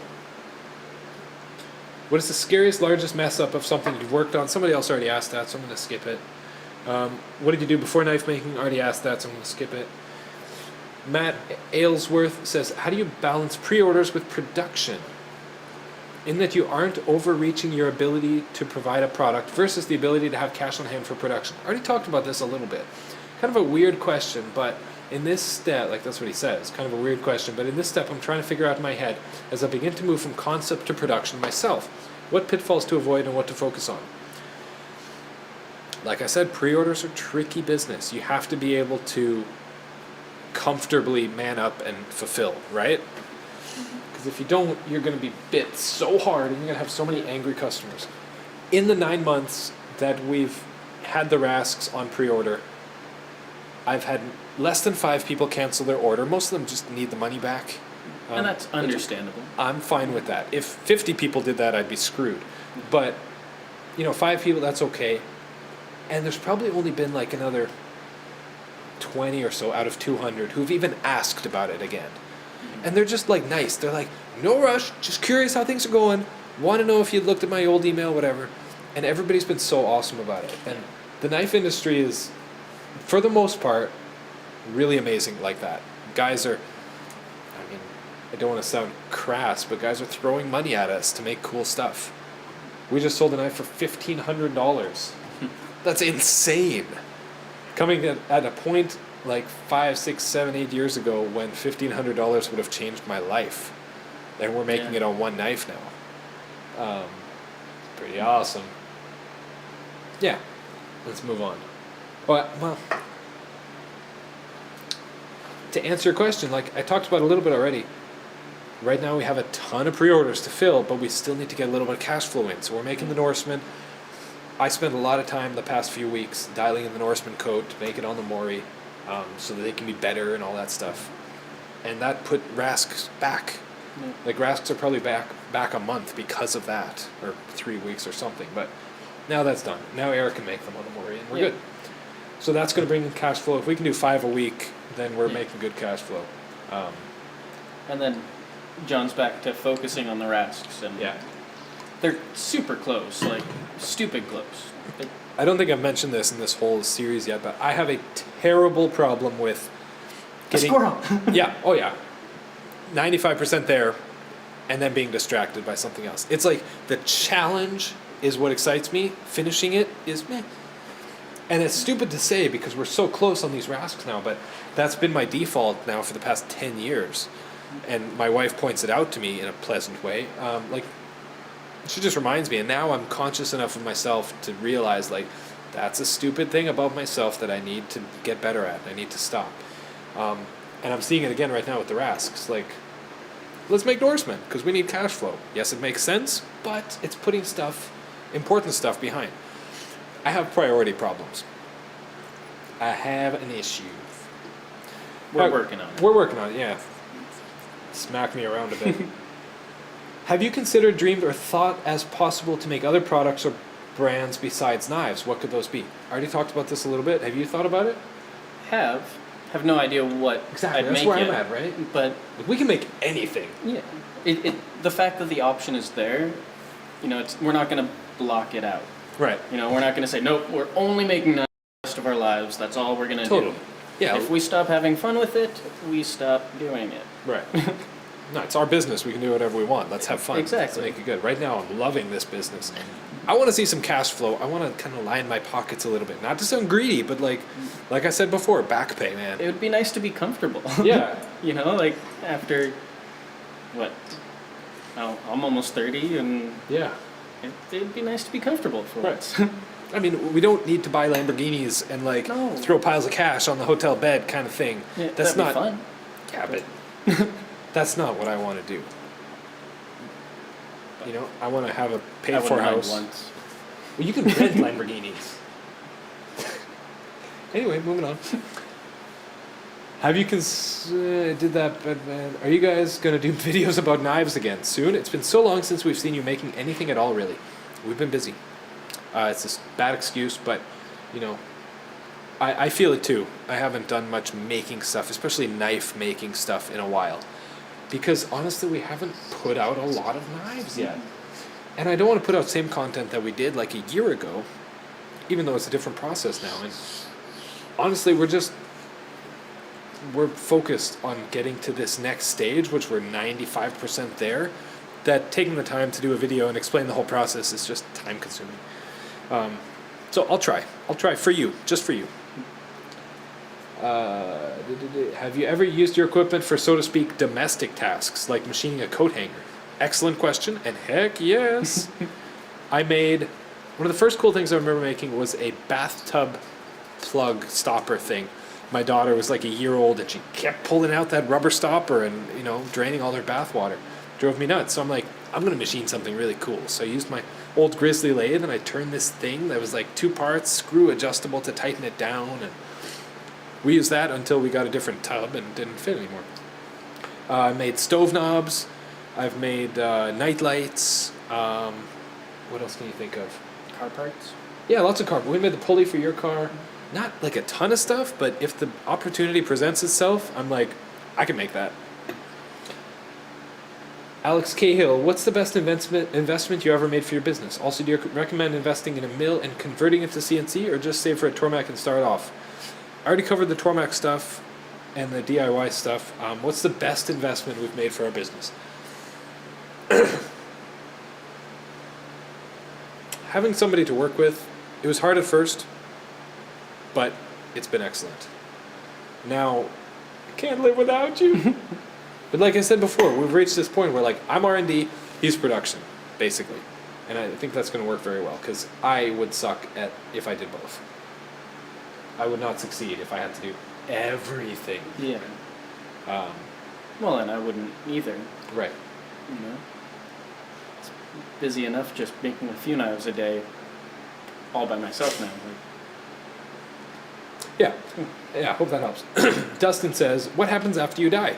What is the scariest, largest mess up of something you've worked on? Somebody else already asked that, so I'm going to skip it. What did you do before knife making? Already asked that, so I'm going to skip it. Matt Aylesworth says, how do you balance pre-orders with production? In that you aren't overreaching your ability to provide a product versus the ability to have cash on hand for production. I already talked about this a little bit. Kind of a weird question, but in this step, like that's what he says, kind of a weird question, but in this step I'm trying to figure out in my head as I begin to move from concept to production myself, what pitfalls to avoid and what to focus on. Like I said, pre-orders are tricky business. You have to be able to comfortably man up and fulfill, right? Because if you don't, you're going to be bit so hard and you're going to have so many angry customers. In the 9 months that we've had the Rasks on pre-order, I've had less than 5 people cancel their order. Most of them just need the money back. and that's understandable. I'm fine with that. If 50 people did that, I'd be screwed. But, 5 people, that's okay. And there's probably only been like another 20 or so out of 200 who've even asked about it again. And they're just like nice. They're like, no rush, just curious how things are going. Want to know if you looked at my old email, whatever. And everybody's been so awesome about it. And the knife industry is, for the most part, really amazing like that. Guys are, I don't want to sound crass, but guys are throwing money at us to make cool stuff. We just sold a knife for $1,500. That's insane. Coming at a point like 5, 6, 7, 8 years ago when $1,500 would have changed my life. And we're making it on one knife now. Pretty awesome. Yeah, let's move on. Well, to answer your question, like I talked about a little bit already, right now we have a ton of pre-orders to fill, but we still need to get a little bit of cash flow in. So we're making the Norseman. I spent a lot of time the past few weeks dialing in the Norseman coat to make it on the Mori, so that they can be better and all that stuff. And that put Rasks back. Yeah. Like Rasks are probably back a month because of that, or 3 weeks or something. But now that's done. Now Eric can make them on the Mori, and we're good. So that's going to bring in cash flow. If we can do 5 a week, then we're making good cash flow. And then John's back to focusing on the Rasks, and they're super close, like stupid close. I don't think I've mentioned this in this whole series yet, but I have a terrible problem with getting... A squirrel! Yeah, oh yeah. 95% there, and then being distracted by something else. It's like the challenge is what excites me. Finishing it is meh. And it's stupid to say because we're so close on these Rasks now, but that's been my default now for the past 10 years. And my wife points it out to me in a pleasant way. She just reminds me, and now I'm conscious enough of myself to realize, like, that's a stupid thing about myself that I need to get better at. I need to stop. And I'm seeing it again right now with the Rasks. Like, let's make Norseman, because we need cash flow. Yes, it makes sense, but it's putting important stuff behind. I have priority problems. I have an issue. We're working on it. We're working on it, yeah. Smack me around a bit. Have you considered, dreamed, or thought as possible to make other products or brands besides knives? What could those be? I already talked about this a little bit. Have you thought about it? Have no idea what Exactly, I'd that's make where yet, I'm at, right? But Like, we can make anything. yeah, the fact that the option is there, we're not going to block it out. Right. We're not going to say, nope, we're only making knives the rest of our lives. That's all we're going to Totally. do. Yeah. If we stop having fun with it, we stop doing it. Right. No, it's our business. We can do whatever we want. Let's have fun. Exactly. Let's make it good. Right now, I'm loving this business. I want to see some cash flow. I want to kind of line my pockets a little bit. Not to sound greedy, but like I said before, back pay, man. It would be nice to be comfortable. Yeah. Like after, what, I'm almost 30, and Yeah. it'd be nice to be comfortable for Right. once. I mean, we don't need to buy Lamborghinis and like No. throw piles of cash on the hotel bed kind of thing. Yeah, That's that'd not be fun. Yeah, but that's not what I want to do. You know, I want to have a I paid for wouldn't mind house. once. Well, you can rent Lamborghinis. Anyway, moving on. Have you did that? But are you guys gonna do videos about knives again soon? It's been so long since we've seen you making anything at all. Really, we've been busy. It's this bad excuse, but you know, I feel it too. I haven't done much making stuff, especially knife making stuff, in a while, because honestly, we haven't put out a lot of knives yet. And I don't want to put out same content that we did like a year ago, even though it's a different process now. And honestly, we're focused on getting to this next stage, which we're 95% there, that taking the time to do a video and explain the whole process is just time consuming. So I'll try for you, just for you. Have you ever used your equipment for, so to speak, domestic tasks, like machining a coat hanger? Excellent question, and heck yes. I made, one of the first cool things I remember making was a bathtub plug stopper thing. My daughter was like a year old and she kept pulling out that rubber stopper and, you know, draining all her bath water. Drove me nuts. So I'm like, I'm going to machine something really cool. So I used my old Grizzly lathe and I turned this thing that was like 2 parts, screw adjustable to tighten it down. And we used that until we got a different tub and it didn't fit anymore. I made stove knobs. I've made night lights. What else can you think of? Car parts? Yeah, lots of car. We made the pulley for your car. Not like a ton of stuff, but if the opportunity presents itself, I'm like, I can make that. Alex Cahill, what's the best investment you ever made for your business? Also, do you recommend investing in a mill and converting it to CNC, or just save for a Tormach and start off? I already covered the Tormach stuff and the DIY stuff. What's the best investment we've made for our business? Having somebody to work with, it was hard at first, but it's been excellent. Now, I can't live without you. But like I said before, we've reached this point where like I'm R&D, he's production, basically. And I think that's going to work very well, because I would suck at if I did both. I would not succeed if I had to do everything. Yeah. Well, and I wouldn't either. Right. You know, it's busy enough just making a few knives a day, all by myself now. Yeah. Yeah, I hope that helps. Dustin says, what happens after you die?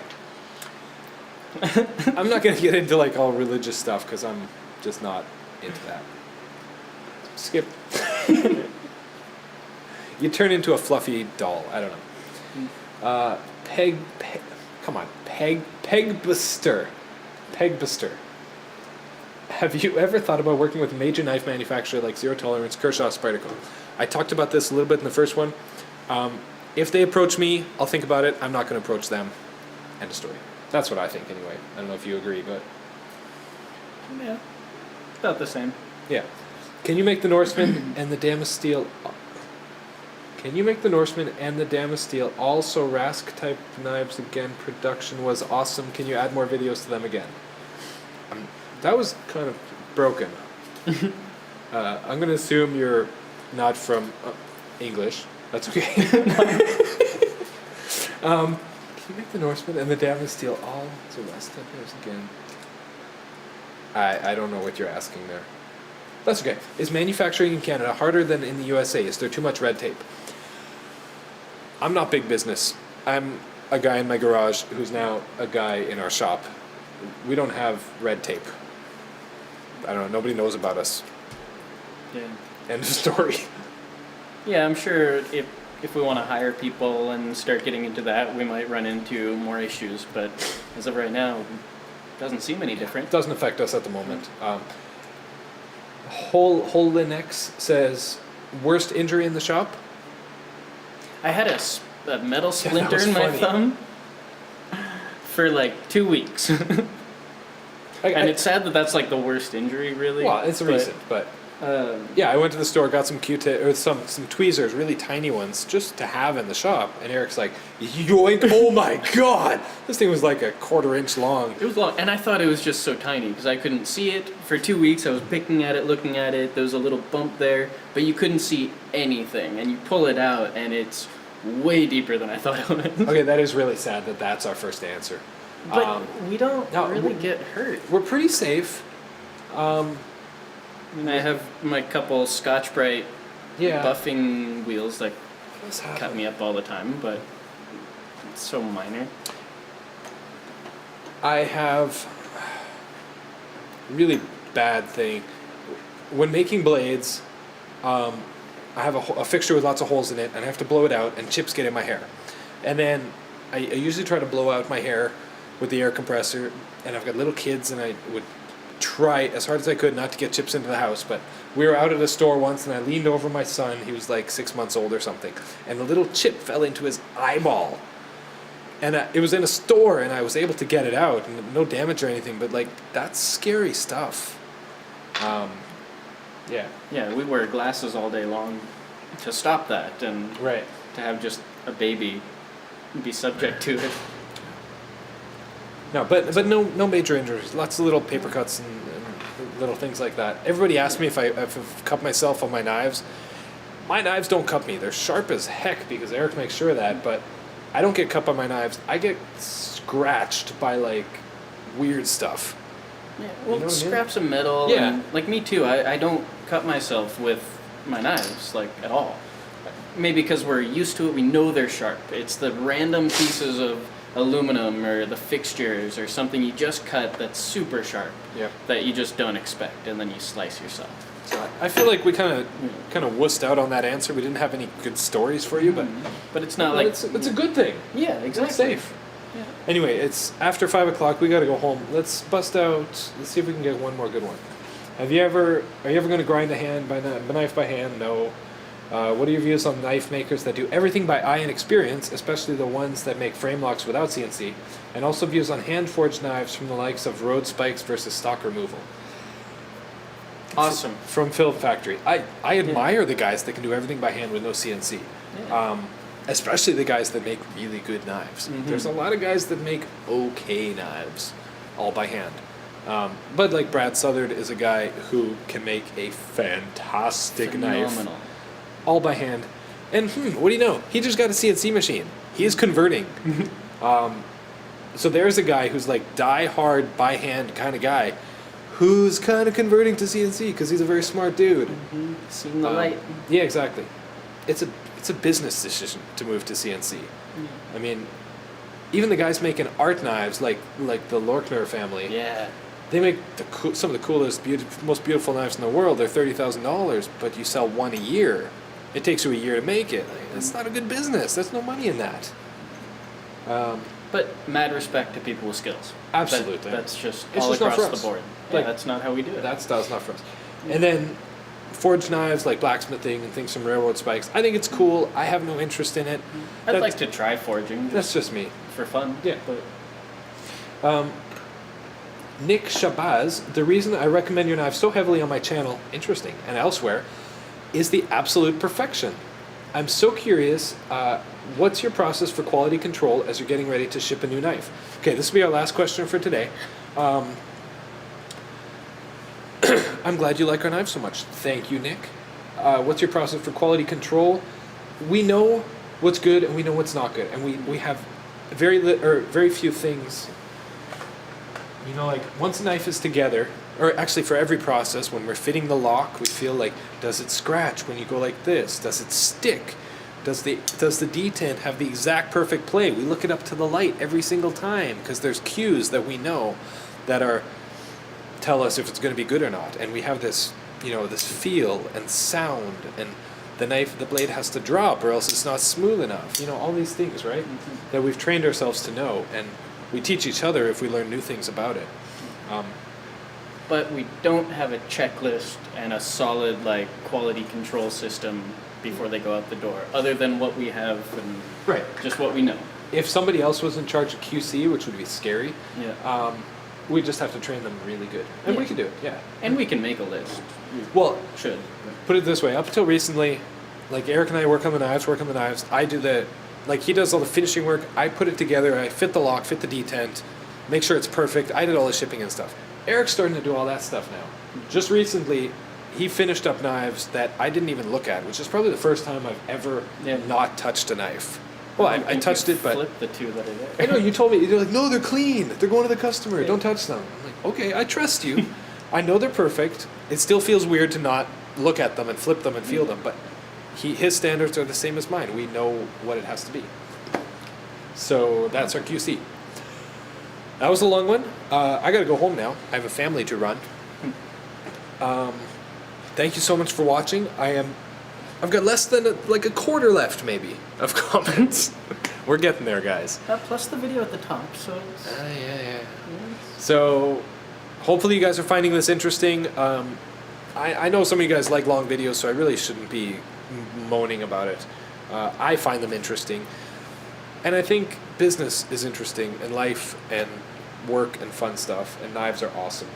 I'm not going to get into like all religious stuff because I'm just not into that. Skip. You turn into a fluffy doll. I don't know. Pegbuster. Have you ever thought about working with a major knife manufacturer like Zero Tolerance, Kershaw, Spyderco? I talked about this a little bit in the first one. If they approach me, I'll think about it. I'm not going to approach them. End of story. That's what I think anyway. I don't know if you agree, but... Yeah, about the same. Yeah. Can you make the Norseman and the Damascus steel... Can you make the Norseman and the Damascus steel also Rask type knives again? Production was awesome. Can you add more videos to them again? That was kind of broken. I'm going to assume you're not from English. That's okay. Can you make the Norseman and the Damascus steel all to Rask type knives again? I don't know what you're asking there. That's okay. Is manufacturing in Canada harder than in the USA? Is there too much red tape? I'm not big business. I'm a guy in my garage who's now a guy in our shop. We don't have red tape. I don't know. Nobody knows about us. Yeah. End of story. Yeah, I'm sure if we want to hire people and start getting into that, we might run into more issues. But as of right now, it doesn't seem any different. It doesn't affect us at the moment. Holinex says, worst injury in the shop? I had a metal splinter in my funny. thumb for like 2 weeks. And it's sad that that's like the worst injury, really. Well, it's but recent, but Yeah, I went to the store, got some Q-tip or some tweezers, really tiny ones, just to have in the shop. And Eric's like, yoink! Oh my god! This thing was like a 1/4 inch long. It was long, and I thought it was just so tiny because I couldn't see it. For 2 weeks, I was picking at it, looking at it. There was a little bump there, but you couldn't see anything. And you pull it out, and it's way deeper than I thought it was. Okay, that is really sad that that's our first answer. But we don't no, really get hurt. We're pretty safe. I mean, I have my couple Scotch-Brite buffing wheels that cut me up all the time, but it's so minor. I have a really bad thing. When making blades, I have a fixture with lots of holes in it, and I have to blow it out, and chips get in my hair. And then I usually try to blow out my hair with the air compressor, and I've got little kids, and I would try as hard as I could not to get chips into the house. But we were out at a store once, and I leaned over my son. He was like 6 months old or something, and a little chip fell into his eyeball. And it was in a store, and I was able to get it out, and no damage or anything. But like, that's scary stuff. Yeah. Yeah, we wear glasses all day long to stop that, and Right. to have just a baby be subject to it. No, but no major injuries. Lots of little paper cuts and little things like that. Everybody asks me if I've cut myself on my knives. My knives don't cut me. They're sharp as heck because Eric makes sure of that. But I don't get cut by my knives. I get scratched by like weird stuff. Yeah, well, You know what I mean? scraps of metal. Yeah. And, like me too. I don't cut myself with my knives like at all. Maybe because we're used to it. We know they're sharp. It's the random pieces of aluminum or the fixtures or something you just cut that's super sharp. Yeah. That you just don't expect, and then you slice yourself. So I feel like we kind of wussed out on that answer. We didn't have any good stories for you, But it's not but like it's a good thing. yeah, We're exactly. safe. Yeah. Anyway, it's after 5 o'clock. We got to go home. Let's bust out. Let's see if we can get one more good one. Are you ever going to grind a knife by hand? No. What are your views on knife makers that do everything by eye and experience, especially the ones that make frame locks without CNC? And also views on hand-forged knives from the likes of Road Spikes versus stock removal. Awesome. From Film Factory. I admire the guys that can do everything by hand with no CNC. Yeah. Especially the guys that make really good knives. Mhm. There's a lot of guys that make okay knives, all by hand. But like Brad Southard is a guy who can make a fantastic knife, Phenomenal. all by hand. And what do you know? He just got a CNC machine. He is converting. So there's a guy who's like die-hard by hand kind of guy, who's kind of converting to CNC because he's a very smart dude. Mm-hmm. Seeing the light. Yeah, exactly. It's a business decision to move to CNC. I mean, even the guys making art knives, like the Lorkner family, Yeah. they make some of the coolest, most beautiful knives in the world. They're $30,000, but you sell one a year. It takes you a year to make it. It's not a good business. There's no money in that. But mad respect to people with skills. Absolutely. That's just It's all just not across for us. the board. Like, Yeah, that's not how we do it. That style's not for us. And then forged knives like blacksmithing and things from railroad spikes. I think it's cool. I have no interest in it. I'd like to try forging. That's just me. For fun. Yeah. But Nick Shabazz, the reason I recommend your knife so heavily on my channel, interesting, and elsewhere, is the absolute perfection. I'm so curious, what's your process for quality control as you're getting ready to ship a new knife? Okay, this will be our last question for today. I'm glad you like our knife so much. Thank you, Nick. What's your process for quality control? We know what's good and we know what's not good, and we have very few things. You know, like once a knife is together, or actually for every process, when we're fitting the lock, we feel like, does it scratch when you go like this? Does it stick? Does the detent have the exact perfect play? We look it up to the light every single time because there's cues that we know that tell us if it's going to be good or not. And we have this, this feel and sound, and the blade has to drop or else it's not smooth enough. All these things, right? Mm-hmm. That we've trained ourselves to know, and we teach each other if we learn new things about it. But we don't have a checklist and a solid quality control system before they go out the door, other than what we have and Right. just what we know. If somebody else was in charge of QC, which would be scary, Yeah. We just have to train them really good. And we Yeah. can do it, yeah. And we can make a list. Well, Should. put it this way, up until recently, like Eric and I work on the knives, I do like he does all the finishing work, I put it together, I fit the lock, fit the detent, make sure it's perfect, I did all the shipping and stuff. Eric's starting to do all that stuff now. Just recently, he finished up knives that I didn't even look at, which is probably the first time I've ever not touched a knife. Well, I touched it, but... Flip the two that are there. I know, you told me, you're like, no, they're clean. They're going to the customer. Don't touch them. I'm like, okay, I trust you. I know they're perfect. It still feels weird to not look at them and flip them and feel them, but his standards are the same as mine. We know what it has to be. So that's our QC. That was a long one. I got to go home now. I have a family to run. Thank you so much for watching. I've got less than a quarter left, maybe, of comments. We're getting there, guys. Plus the video at the top, so it's... Yeah. So, hopefully you guys are finding this interesting. I know some of you guys like long videos, so I really shouldn't be moaning about it. I find them interesting. And I think business is interesting, and life, and work, and fun stuff, and knives are awesome.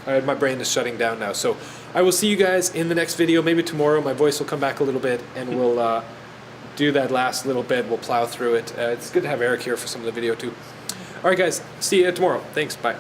Alright, my brain is shutting down now, so I will see you guys in the next video. Maybe tomorrow my voice will come back a little bit, and we'll do that last little bit. We'll plow through it. It's good to have Eric here for some of the video too. Alright guys, see you tomorrow. Thanks, bye.